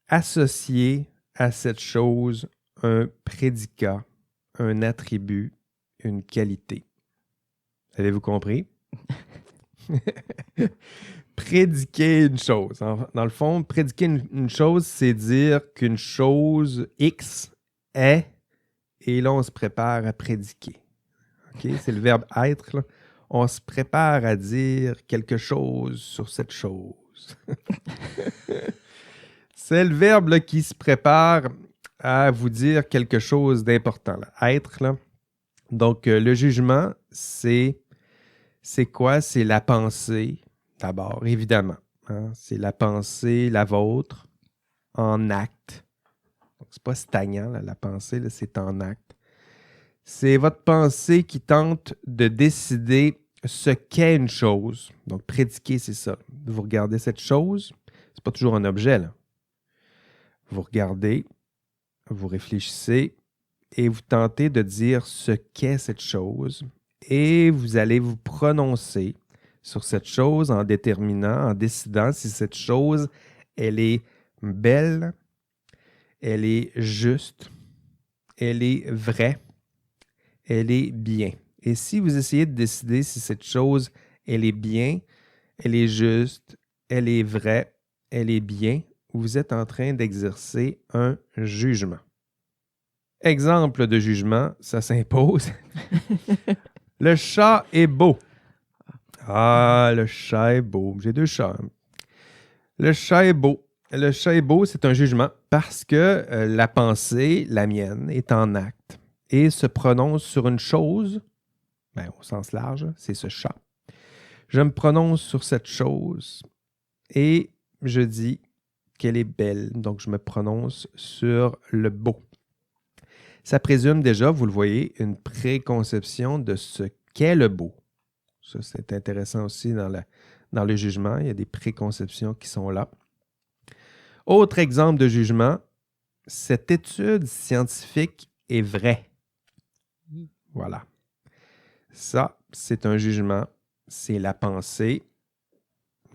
Associer à cette chose un prédicat, un attribut, une qualité. Avez-vous compris? Prédiquer une chose. Dans le fond, prédiquer une chose, c'est dire qu'une chose X est, et là, on se prépare à prédiquer. Okay? C'est le verbe être. Là. On se prépare à dire quelque chose sur cette chose. C'est le verbe là, qui se prépare à vous dire quelque chose d'important. Là. Être, là. Donc, le jugement, c'est quoi? C'est la pensée, d'abord, évidemment. Hein? C'est la pensée, la vôtre, en acte. Donc, c'est pas stagnant, là, la pensée, là, c'est en acte. C'est votre pensée qui tente de décider ce qu'est une chose. Donc, prédiquer, c'est ça. Vous regardez cette chose, c'est pas toujours un objet, là. Vous regardez, vous réfléchissez et vous tentez de dire ce qu'est cette chose et vous allez vous prononcer sur cette chose en déterminant, en décidant si cette chose, elle est belle, elle est juste, elle est vraie, elle est bien. Et si vous essayez de décider si cette chose, elle est bien, elle est juste, elle est vraie, elle est bien, vous êtes en train d'exercer un jugement. exemple de jugement, ça s'impose. Le chat est beau. Ah, le chat est beau. J'ai 2 chats. Le chat est beau. Le chat est beau, c'est un jugement parce que la pensée, la mienne, est en acte et se prononce sur une chose, au sens large, c'est ce chat. Je me prononce sur cette chose et je dis qu'elle est belle. Donc, je me prononce sur le beau. Ça présume déjà, vous le voyez, une préconception de ce qu'est le beau. Ça, c'est intéressant aussi dans le jugement. Il y a des préconceptions qui sont là. Autre exemple de jugement, cette étude scientifique est vraie. Voilà. Ça, c'est un jugement. C'est la pensée,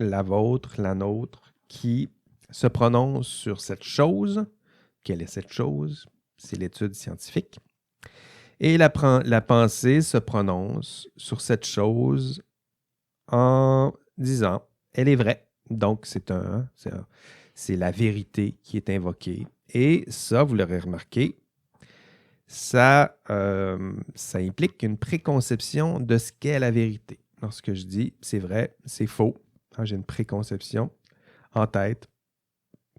la vôtre, la nôtre, qui se prononce sur cette chose. Quelle est cette chose? C'est l'étude scientifique. Et la pensée se prononce sur cette chose en disant « elle est vraie ». Donc, c'est la vérité qui est invoquée. Et ça, vous l'aurez remarqué, ça implique une préconception de ce qu'est la vérité. Lorsque je dis « c'est vrai », c'est faux, j'ai une préconception en tête.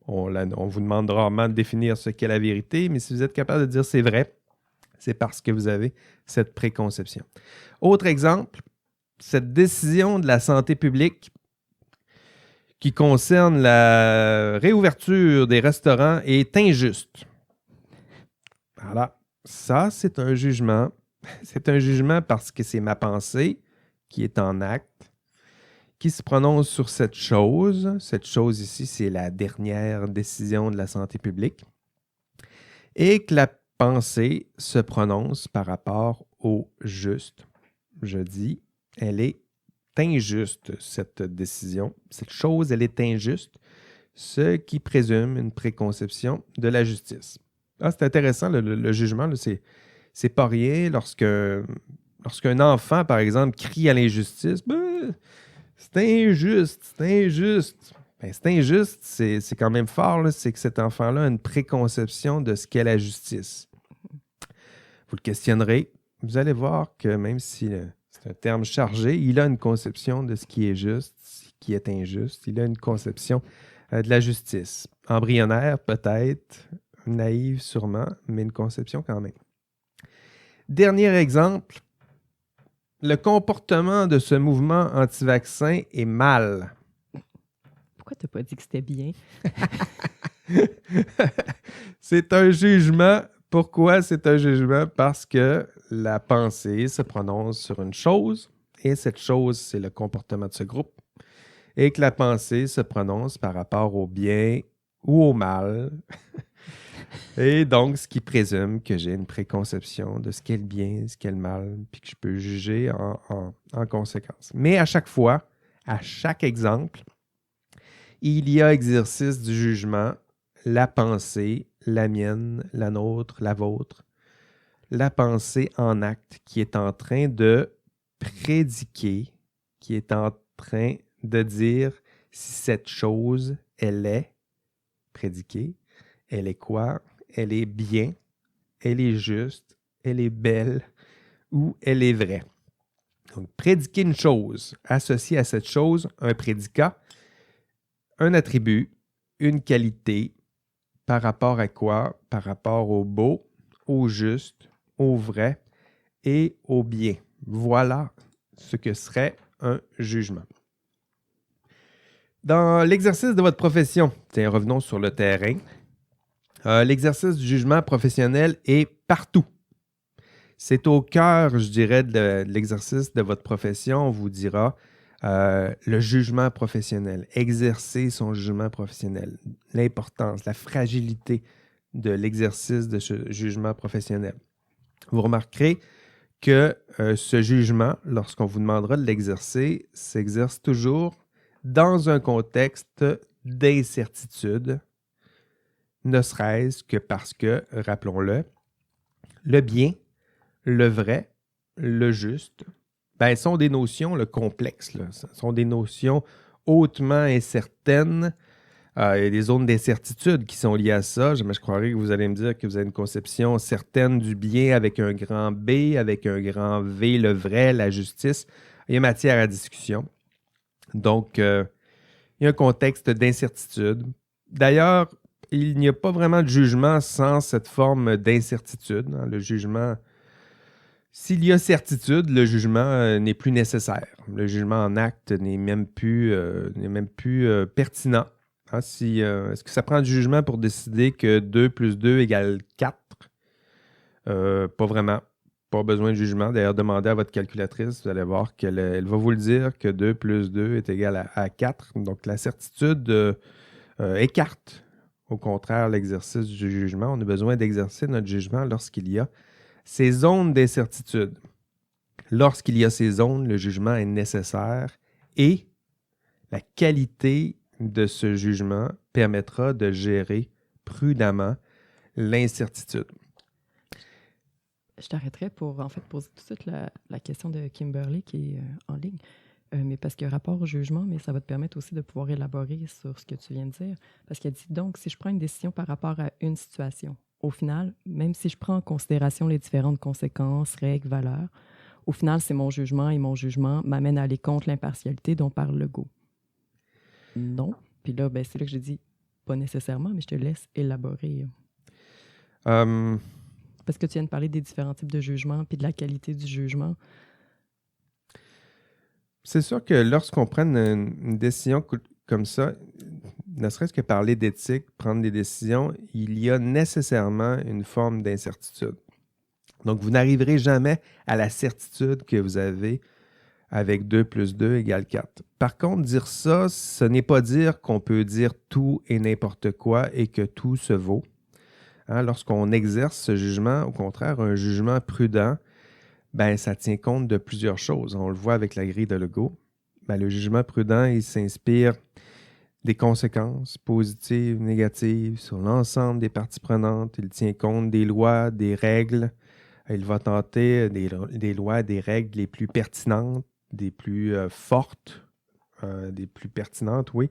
On vous demande rarement de définir ce qu'est la vérité, mais si vous êtes capable de dire « c'est vrai », c'est parce que vous avez cette préconception. Autre exemple, cette décision de la santé publique qui concerne la réouverture des restaurants est injuste. Voilà. Ça, c'est un jugement. C'est un jugement parce que c'est ma pensée qui est en acte, qui se prononce sur cette chose. Cette chose ici, c'est la dernière décision de la santé publique. Et que la pensée se prononce par rapport au juste. Je dis, elle est injuste, cette décision. Cette chose, elle est injuste, ce qui présume une préconception de la justice. C'est intéressant, le jugement, là, c'est pas rien. Lorsqu'un enfant, par exemple, crie à l'injustice, c'est injuste, c'est injuste. C'est injuste, c'est quand même fort, là, c'est que cet enfant-là a une préconception de ce qu'est la justice. Vous le questionnerez, vous allez voir que même si c'est un terme chargé, il a une conception de ce qui est juste, ce qui est injuste. Il a une conception de la justice. Embryonnaire, peut-être, naïve sûrement, mais une conception quand même. Dernier exemple, le comportement de ce mouvement anti-vaccin est mal. Pourquoi tu n'as pas dit que c'était bien? C'est un jugement. Pourquoi c'est un jugement? Parce que la pensée se prononce sur une chose, et cette chose, c'est le comportement de ce groupe, et que la pensée se prononce par rapport au bien ou au mal. Et donc, ce qui présume que j'ai une préconception de ce qu'est le bien, ce qu'est le mal, puis que je peux juger en conséquence. Mais à chaque fois, à chaque exemple, il y a exercice du jugement, la pensée, la mienne, la nôtre, la vôtre, la pensée en acte qui est en train de prédiquer, qui est en train de dire si cette chose, elle est prédiquée, elle est quoi? Elle est bien, elle est juste, elle est belle ou elle est vraie. Donc, prédiquer une chose, associer à cette chose un prédicat, un attribut, une qualité, par rapport à quoi? Par rapport au beau, au juste, au vrai et au bien. Voilà ce que serait un jugement. Dans l'exercice de votre profession, revenons sur le terrain, l'exercice du jugement professionnel est partout. C'est au cœur, je dirais, de l'exercice de votre profession. On vous dira le jugement professionnel, exercer son jugement professionnel, l'importance, la fragilité de l'exercice de ce jugement professionnel. Vous remarquerez que ce jugement, lorsqu'on vous demandera de l'exercer, s'exerce toujours dans un contexte d'incertitude, ne serait-ce que parce que, rappelons-le, le bien, le vrai, le juste, sont des notions complexes. Ce sont des notions hautement incertaines Il y a des zones d'incertitude qui sont liées à ça. Mais je croirais que vous allez me dire que vous avez une conception certaine du bien avec un grand B, avec un grand V, le vrai, la justice. Il y a matière à discussion. Donc, il y a un contexte d'incertitude. D'ailleurs, il n'y a pas vraiment de jugement sans cette forme d'incertitude. Hein. Le jugement, s'il y a certitude, le jugement n'est plus nécessaire. Le jugement en acte n'est même plus pertinent. Hein, est-ce que ça prend du jugement pour décider que 2 plus 2 égale 4? Pas vraiment. Pas besoin de jugement. D'ailleurs, demandez à votre calculatrice, vous allez voir qu'elle elle va vous le dire que 2 plus 2 est égal à 4. Donc, la certitude écarte, au contraire, l'exercice du jugement. On a besoin d'exercer notre jugement lorsqu'il y a ces zones d'incertitude. Lorsqu'il y a ces zones, le jugement est nécessaire et la qualité de ce jugement permettra de gérer prudemment l'incertitude. Je t'arrêterai pour en fait poser tout de suite la question de Kimberly qui est en ligne. Mais parce qu'il y a rapport au jugement, mais ça va te permettre aussi de pouvoir élaborer sur ce que tu viens de dire. Parce qu'elle dit donc, si je prends une décision par rapport à une situation, au final, même si je prends en considération les différentes conséquences, règles, valeurs, au final, c'est mon jugement et mon jugement m'amène à aller contre l'impartialité dont parle Legault. Non. Puis là, ben, c'est là que j'ai dit, pas nécessairement, mais je te laisse élaborer. Parce que tu viens de parler des différents types de jugements puis de la qualité du jugement. C'est sûr que lorsqu'on prend une décision comme ça, ne serait-ce que parler d'éthique, prendre des décisions, il y a nécessairement une forme d'incertitude. Donc, vous n'arriverez jamais à la certitude que vous avez avec 2 plus 2 égale 4. Par contre, dire ça, ce n'est pas dire qu'on peut dire tout et n'importe quoi et que tout se vaut. Hein, lorsqu'on exerce ce jugement, au contraire, un jugement prudent, ben, ça tient compte de plusieurs choses. On le voit avec la grille de Legault. Ben, le jugement prudent, il s'inspire des conséquences positives, négatives sur l'ensemble des parties prenantes. Il tient compte des lois, des règles. Il va tenter des lois, des règles les plus pertinentes, des plus fortes, des plus pertinentes, oui.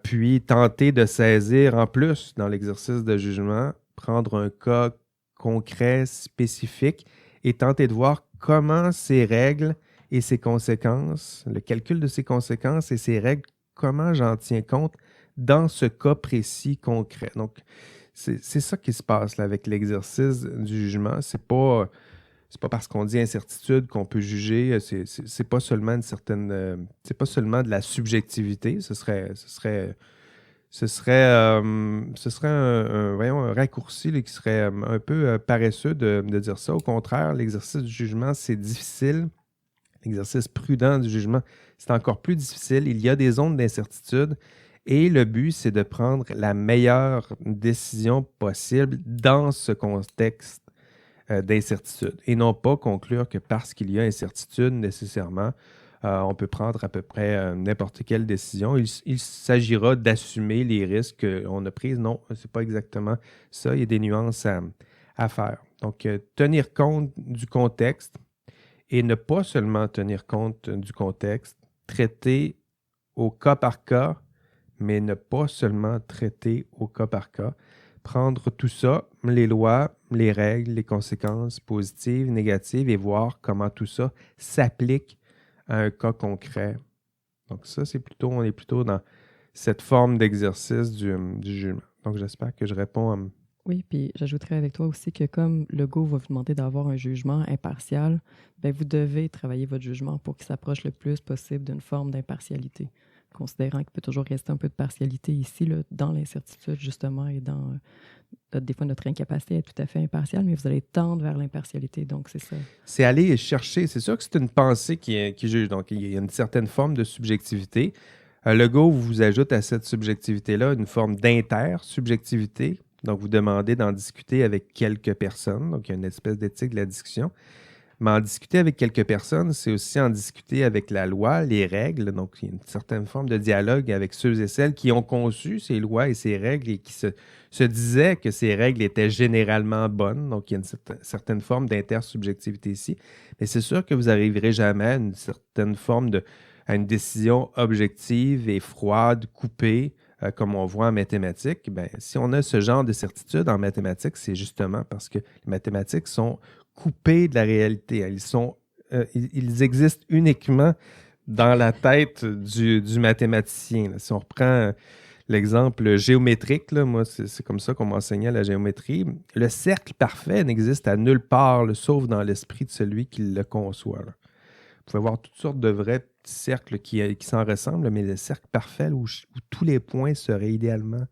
Puis tenter de saisir en plus dans l'exercice de jugement, prendre un cas concret, spécifique et tenter de voir comment ces règles et ces conséquences, le calcul de ces conséquences et ces règles, comment j'en tiens compte dans ce cas précis concret. Donc, c'est ça qui se passe là, avec l'exercice du jugement. C'est pas parce qu'on dit incertitude qu'on peut juger. C'est pas seulement une certaine, c'est pas seulement de la subjectivité. Ce serait un raccourci là, qui serait un peu paresseux de dire ça. Au contraire, l'exercice du jugement, c'est difficile. L'exercice prudent du jugement, c'est encore plus difficile. Il y a des zones d'incertitude et le but, c'est de prendre la meilleure décision possible dans ce contexte d'incertitude et non pas conclure que parce qu'il y a incertitude, nécessairement, on peut prendre à peu près n'importe quelle décision. Il s'agira d'assumer les risques qu'on a pris. Non, ce n'est pas exactement ça. Il y a des nuances à faire. Donc, tenir compte du contexte et ne pas seulement tenir compte du contexte, traiter au cas par cas, mais ne pas seulement traiter au cas par cas. Prendre tout ça, les lois, les règles, les conséquences positives, négatives, et voir comment tout ça s'applique à un cas concret. Donc ça, on est plutôt dans cette forme d'exercice du jugement. Donc j'espère que je réponds à... Oui, puis j'ajouterais avec toi aussi que comme Legault va vous demander d'avoir un jugement impartial, bien, vous devez travailler votre jugement pour qu'il s'approche le plus possible d'une forme d'impartialité, considérant qu'il peut toujours rester un peu de partialité ici, là, dans l'incertitude justement, et dans des fois notre incapacité à être tout à fait impartiale, mais vous allez tendre vers l'impartialité, donc c'est ça. C'est aller chercher, c'est sûr que c'est une pensée qui juge, donc il y a une certaine forme de subjectivité. Legault vous ajoute à cette subjectivité-là une forme d'intersubjectivité. Donc, vous demandez d'en discuter avec quelques personnes. Donc, il y a une espèce d'éthique de la discussion. Mais en discuter avec quelques personnes, c'est aussi en discuter avec la loi, les règles. Donc, il y a une certaine forme de dialogue avec ceux et celles qui ont conçu ces lois et ces règles et qui se disaient que ces règles étaient généralement bonnes. Donc, il y a une certaine forme d'intersubjectivité ici. Mais c'est sûr que vous n'arriverez jamais à une certaine forme à une décision objective et froide, coupée, comme on voit en mathématiques, ben, si on a ce genre de certitude en mathématiques, c'est justement parce que les mathématiques sont coupées de la réalité. Ils existent uniquement dans la tête du mathématicien. Là. Si on reprend l'exemple géométrique, là, moi, c'est comme ça qu'on m'enseignait la géométrie. Le cercle parfait n'existe à nulle part, là, sauf dans l'esprit de celui qui le conçoit. Là. Vous pouvez voir toutes sortes de vrais petits cercles qui s'en ressemblent, mais le cercle parfait où tous les points seraient idéalement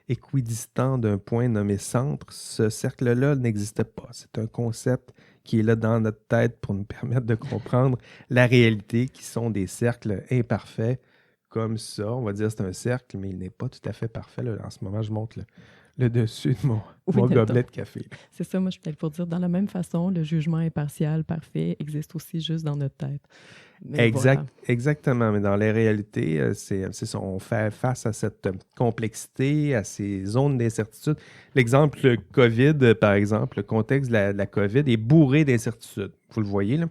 équidistants d'un point nommé centre, ce cercle-là n'existe pas. C'est un concept qui est là dans notre tête pour nous permettre de comprendre la réalité, qui sont des cercles imparfaits comme ça. On va dire que c'est un cercle, mais il n'est pas tout à fait parfait. Là. En ce moment, je montre le dessus de mon gobelet de café. C'est ça, moi, je suis peut-être pour dire, dans la même façon, le jugement impartial, parfait, existe aussi juste dans notre tête. Exactement, mais dans les réalités, c'est ça, on fait face à cette complexité, à ces zones d'incertitude. L'exemple COVID, par exemple, le contexte de la COVID est bourré d'incertitudes. Vous le voyez, là?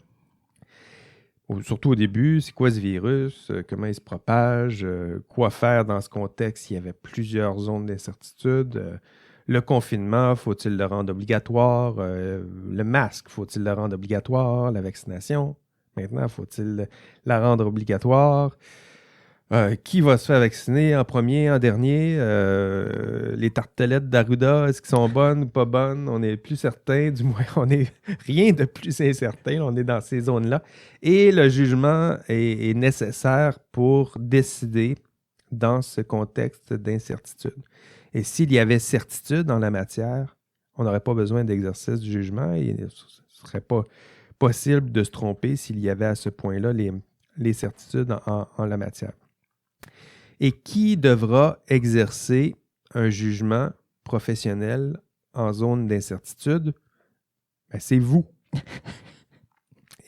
Surtout au début, c'est quoi ce virus? Comment il se propage? Quoi faire dans ce contexte? Il y avait plusieurs zones d'incertitude. Le confinement, faut-il le rendre obligatoire? Le masque, faut-il le rendre obligatoire? La vaccination, maintenant, faut-il la rendre obligatoire? Qui va se faire vacciner en premier, en dernier? Les tartelettes d'Arruda, est-ce qu'elles sont bonnes ou pas bonnes? On n'est plus certain, du moins, on n'est rien de plus incertain. On est dans ces zones-là. Et le jugement est nécessaire pour décider dans ce contexte d'incertitude. Et s'il y avait certitude en la matière, on n'aurait pas besoin d'exercice du jugement et ce ne serait pas possible de se tromper s'il y avait à ce point-là les certitudes en la matière. Et qui devra exercer un jugement professionnel en zone d'incertitude? Ben, c'est vous.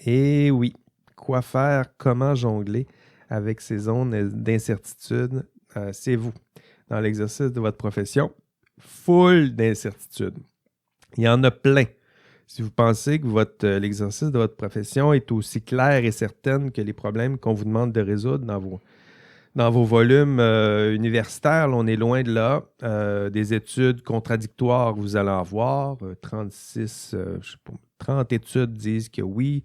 Et oui, quoi faire, comment jongler avec ces zones d'incertitude? C'est vous. Dans l'exercice de votre profession, full d'incertitudes. Il y en a plein. Si vous pensez que l'exercice de votre profession est aussi clair et certain que les problèmes qu'on vous demande de résoudre dans vos volumes universitaires, là, on est loin de là. Des études contradictoires, vous allez en voir. 30 études disent que oui.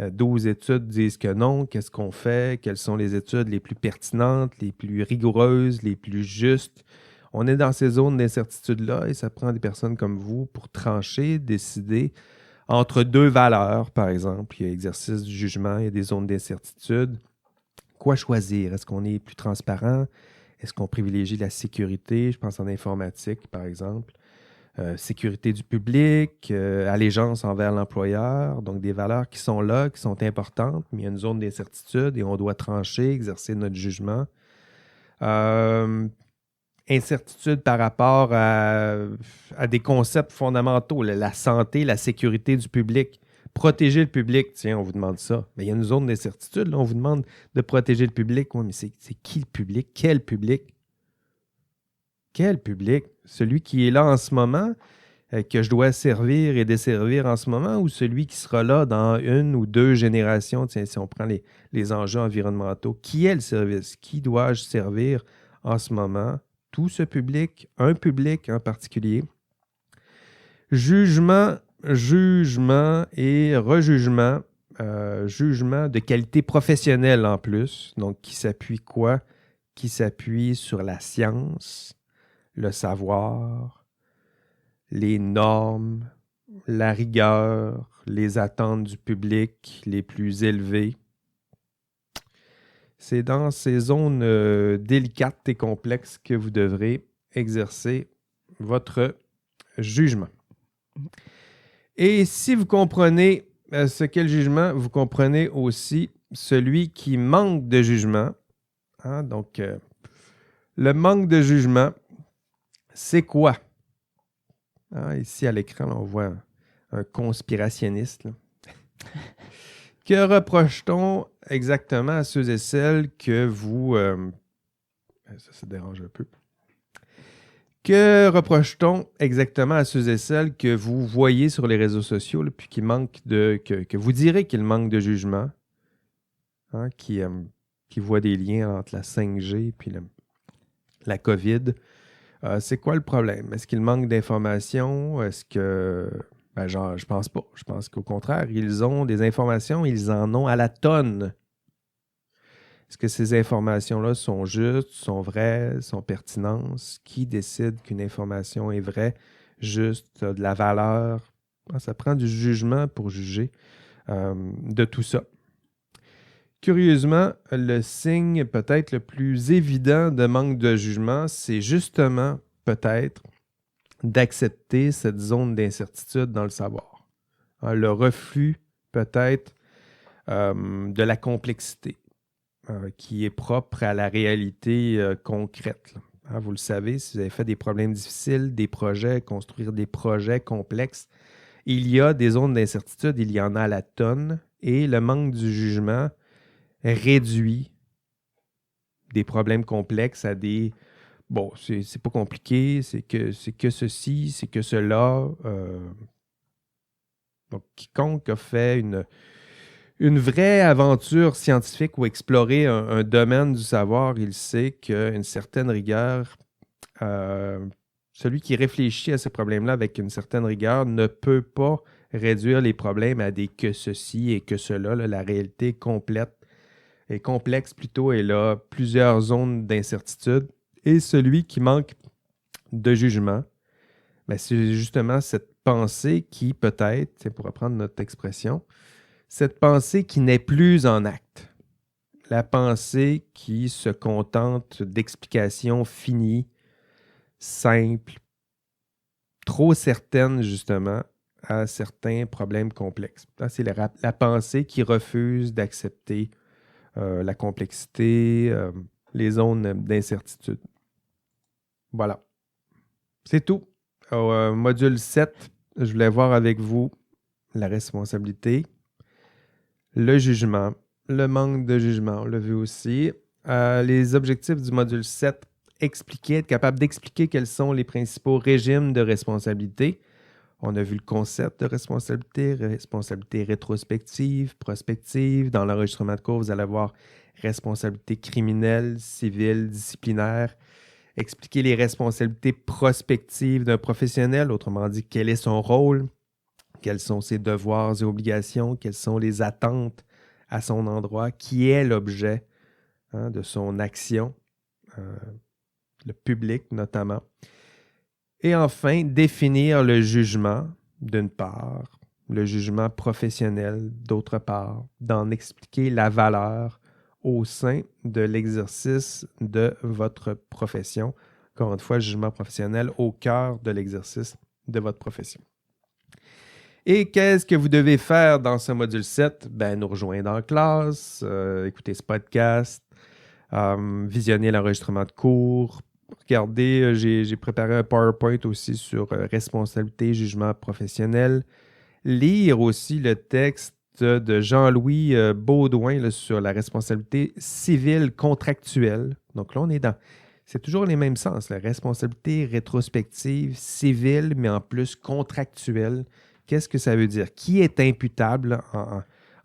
12 études disent que non. Qu'est-ce qu'on fait? Quelles sont les études les plus pertinentes, les plus rigoureuses, les plus justes? On est dans ces zones d'incertitude-là et ça prend des personnes comme vous pour trancher, décider entre deux valeurs, par exemple. Il y a exercice du jugement, il y a des zones d'incertitude. Quoi choisir? Est-ce qu'on est plus transparent? Est-ce qu'on privilégie la sécurité? Je pense en informatique, par exemple. Sécurité du public, allégeance envers l'employeur. Donc, des valeurs qui sont là, qui sont importantes, mais il y a une zone d'incertitude et on doit trancher, exercer notre jugement. Incertitude par rapport à des concepts fondamentaux, la santé, la sécurité du public. Protéger le public, tiens, on vous demande ça. Mais il y a une zone d'incertitude, là, on vous demande de protéger le public. Oui, mais c'est qui le public? Quel public? Quel public? Celui qui est là en ce moment, que je dois servir et desservir en ce moment, ou celui qui sera là dans 1 ou 2 générations? Tiens, si on prend les enjeux environnementaux, qui est le service? Qui dois-je servir en ce moment? Tout ce public, un public en particulier. Jugement et rejugement. Jugement de qualité professionnelle en plus. Donc, qui s'appuie quoi? Qui s'appuie sur la science, le savoir, les normes, la rigueur, les attentes du public les plus élevées. C'est dans ces zones délicates et complexes que vous devrez exercer votre jugement. Et si vous comprenez ce qu'est le jugement, vous comprenez aussi celui qui manque de jugement. Hein? Donc, le manque de jugement, c'est quoi? Hein, ici, à l'écran, on voit un conspirationniste. Là. Que reproche-t-on exactement à ceux et celles que vous... ça dérange un peu. Que reproche-t-on exactement à ceux et celles que vous voyez sur les réseaux sociaux, là, puis que vous direz qu'ils manquent de jugement, hein, qui voient des liens entre la 5G et la COVID. C'est quoi le problème? Est-ce qu'il manque d'informations? Est-ce que... je pense pas. Je pense qu'au contraire, ils ont des informations, ils en ont à la tonne. Est-ce que ces informations-là sont justes, sont vraies, sont pertinentes? Qui décide qu'une information est vraie, juste, a de la valeur? Ça prend du jugement pour juger de tout ça. Curieusement, le signe peut-être le plus évident de manque de jugement, c'est justement peut-être d'accepter cette zone d'incertitude dans le savoir. Le refus peut-être de la complexité qui est propre à la réalité concrète. Vous le savez, si vous avez fait des problèmes difficiles, des projets, construire des projets complexes, il y a des zones d'incertitude, il y en a à la tonne, et le manque du jugement réduit des problèmes complexes à des... Bon, c'est pas compliqué, c'est que ceci, c'est que cela. Donc, quiconque a fait une vraie aventure scientifique ou explorer un domaine du savoir, il sait qu'une certaine rigueur, celui qui réfléchit à ce problème-là avec une certaine rigueur ne peut pas réduire les problèmes à des que ceci et que cela. Là, la réalité complète est complexe plutôt et là, plusieurs zones d'incertitude. Et celui qui manque de jugement, c'est justement cette pensée qui peut-être, pour reprendre notre expression, cette pensée qui n'est plus en acte. La pensée qui se contente d'explications finies, simples, trop certaines justement à certains problèmes complexes. Là, c'est la pensée qui refuse d'accepter la complexité, les zones d'incertitude. Voilà. C'est tout. Au module 7, je voulais voir avec vous la responsabilité, le jugement, le manque de jugement, on l'a vu aussi. Les objectifs du module 7, être capable d'expliquer quels sont les principaux régimes de responsabilité. On a vu le concept de responsabilité rétrospective, prospective. Dans l'enregistrement de cours, vous allez avoir responsabilité criminelle, civile, disciplinaire. Expliquer les responsabilités prospectives d'un professionnel, autrement dit, quel est son rôle, quels sont ses devoirs et obligations, quelles sont les attentes à son endroit, qui est l'objet de son action, le public notamment. Et enfin, définir le jugement, d'une part, le jugement professionnel, d'autre part, d'en expliquer la valeur au sein de l'exercice de votre profession. Encore une fois, le jugement professionnel au cœur de l'exercice de votre profession. Et qu'est-ce que vous devez faire dans ce module 7? Nous rejoindre en classe, écouter ce podcast, visionner l'enregistrement de cours. Regardez, j'ai préparé un PowerPoint aussi sur responsabilité, jugement professionnel. Lire aussi le texte de Jean-Louis Baudouin là, sur la responsabilité civile contractuelle. Donc là, on est dans... C'est toujours les mêmes sens, la responsabilité rétrospective, civile, mais en plus contractuelle. Qu'est-ce que ça veut dire? Qui est imputable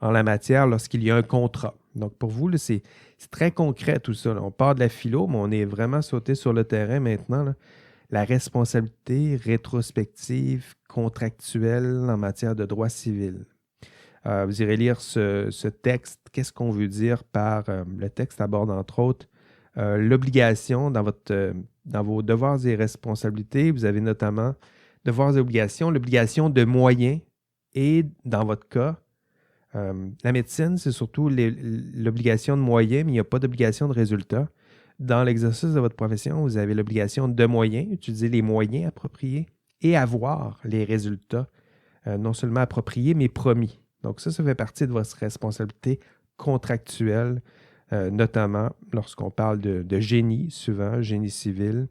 en la matière lorsqu'il y a un contrat? Donc, pour vous, là, c'est très concret tout ça. Là. On part de la philo, mais on est vraiment sauté sur le terrain maintenant. Là. La responsabilité rétrospective contractuelle en matière de droit civil. Vous irez lire ce texte. Qu'est-ce qu'on veut dire par... le texte aborde, entre autres, l'obligation dans vos devoirs et responsabilités. Vous avez notamment devoirs et obligations, l'obligation de moyens et, dans votre cas, la médecine, c'est surtout l'obligation de moyens, mais il n'y a pas d'obligation de résultat. Dans l'exercice de votre profession, vous avez l'obligation de moyens, utiliser les moyens appropriés et avoir les résultats, non seulement appropriés, mais promis. Donc ça fait partie de votre responsabilité contractuelle, notamment lorsqu'on parle de génie, souvent, génie civil.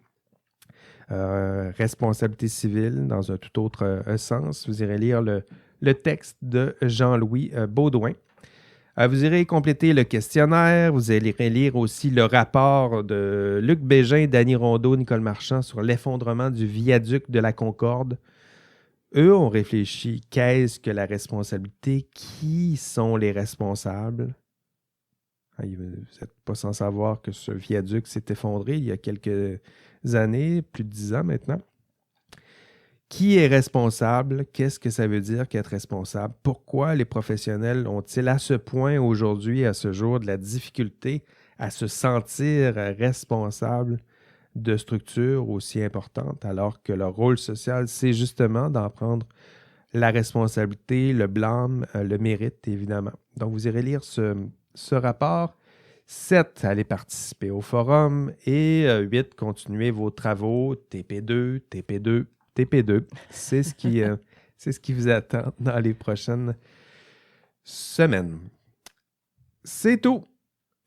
Responsabilité civile dans un tout autre sens. Vous irez lire le texte de Jean-Louis Baudouin. Vous irez compléter le questionnaire. Vous irez lire aussi le rapport de Luc Bégin, Danny Rondeau, Nicole Marchand sur l'effondrement du viaduc de la Concorde. Eux ont réfléchi, qu'est-ce que la responsabilité? Qui sont les responsables? Vous n'êtes pas sans savoir que ce viaduc s'est effondré il y a quelques années, plus de 10 ans maintenant. Qui est responsable? Qu'est-ce que ça veut dire qu'être responsable? Pourquoi les professionnels ont-ils à ce point aujourd'hui, à ce jour, de la difficulté à se sentir responsables de structures aussi importantes, alors que leur rôle social, c'est justement d'en prendre la responsabilité, le blâme, le mérite, évidemment. Donc, vous irez lire ce rapport. 7, allez participer au forum. Et 8, continuez vos travaux. TP2, TP2, TP2. C'est ce qui vous attend dans les prochaines semaines. C'est tout.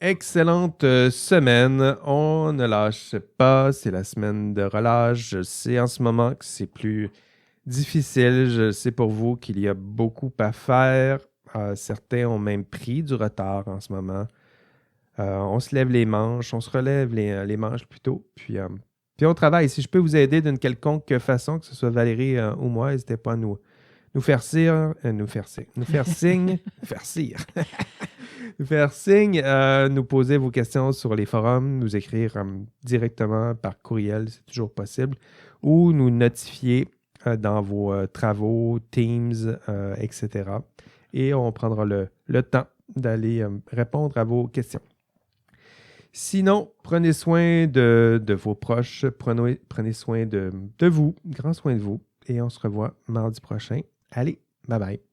Excellente semaine. On ne lâche pas. C'est la semaine de relâche. Je sais en ce moment que c'est plus difficile. Je sais pour vous qu'il y a beaucoup à faire. Certains ont même pris du retard en ce moment. On se lève les manches, on se relève les manches plutôt. Puis on travaille. Si je peux vous aider d'une quelconque façon, que ce soit Valérie ou moi, n'hésitez pas à nous faire signe, nous faire signe, nous poser vos questions sur les forums, nous écrire directement par courriel, c'est toujours possible, ou nous notifier dans vos travaux, Teams, etc. Et on prendra le temps d'aller répondre à vos questions. Sinon, prenez soin de vos proches, prenez soin de vous, grand soin de vous, et on se revoit mardi prochain. Allez, bye bye.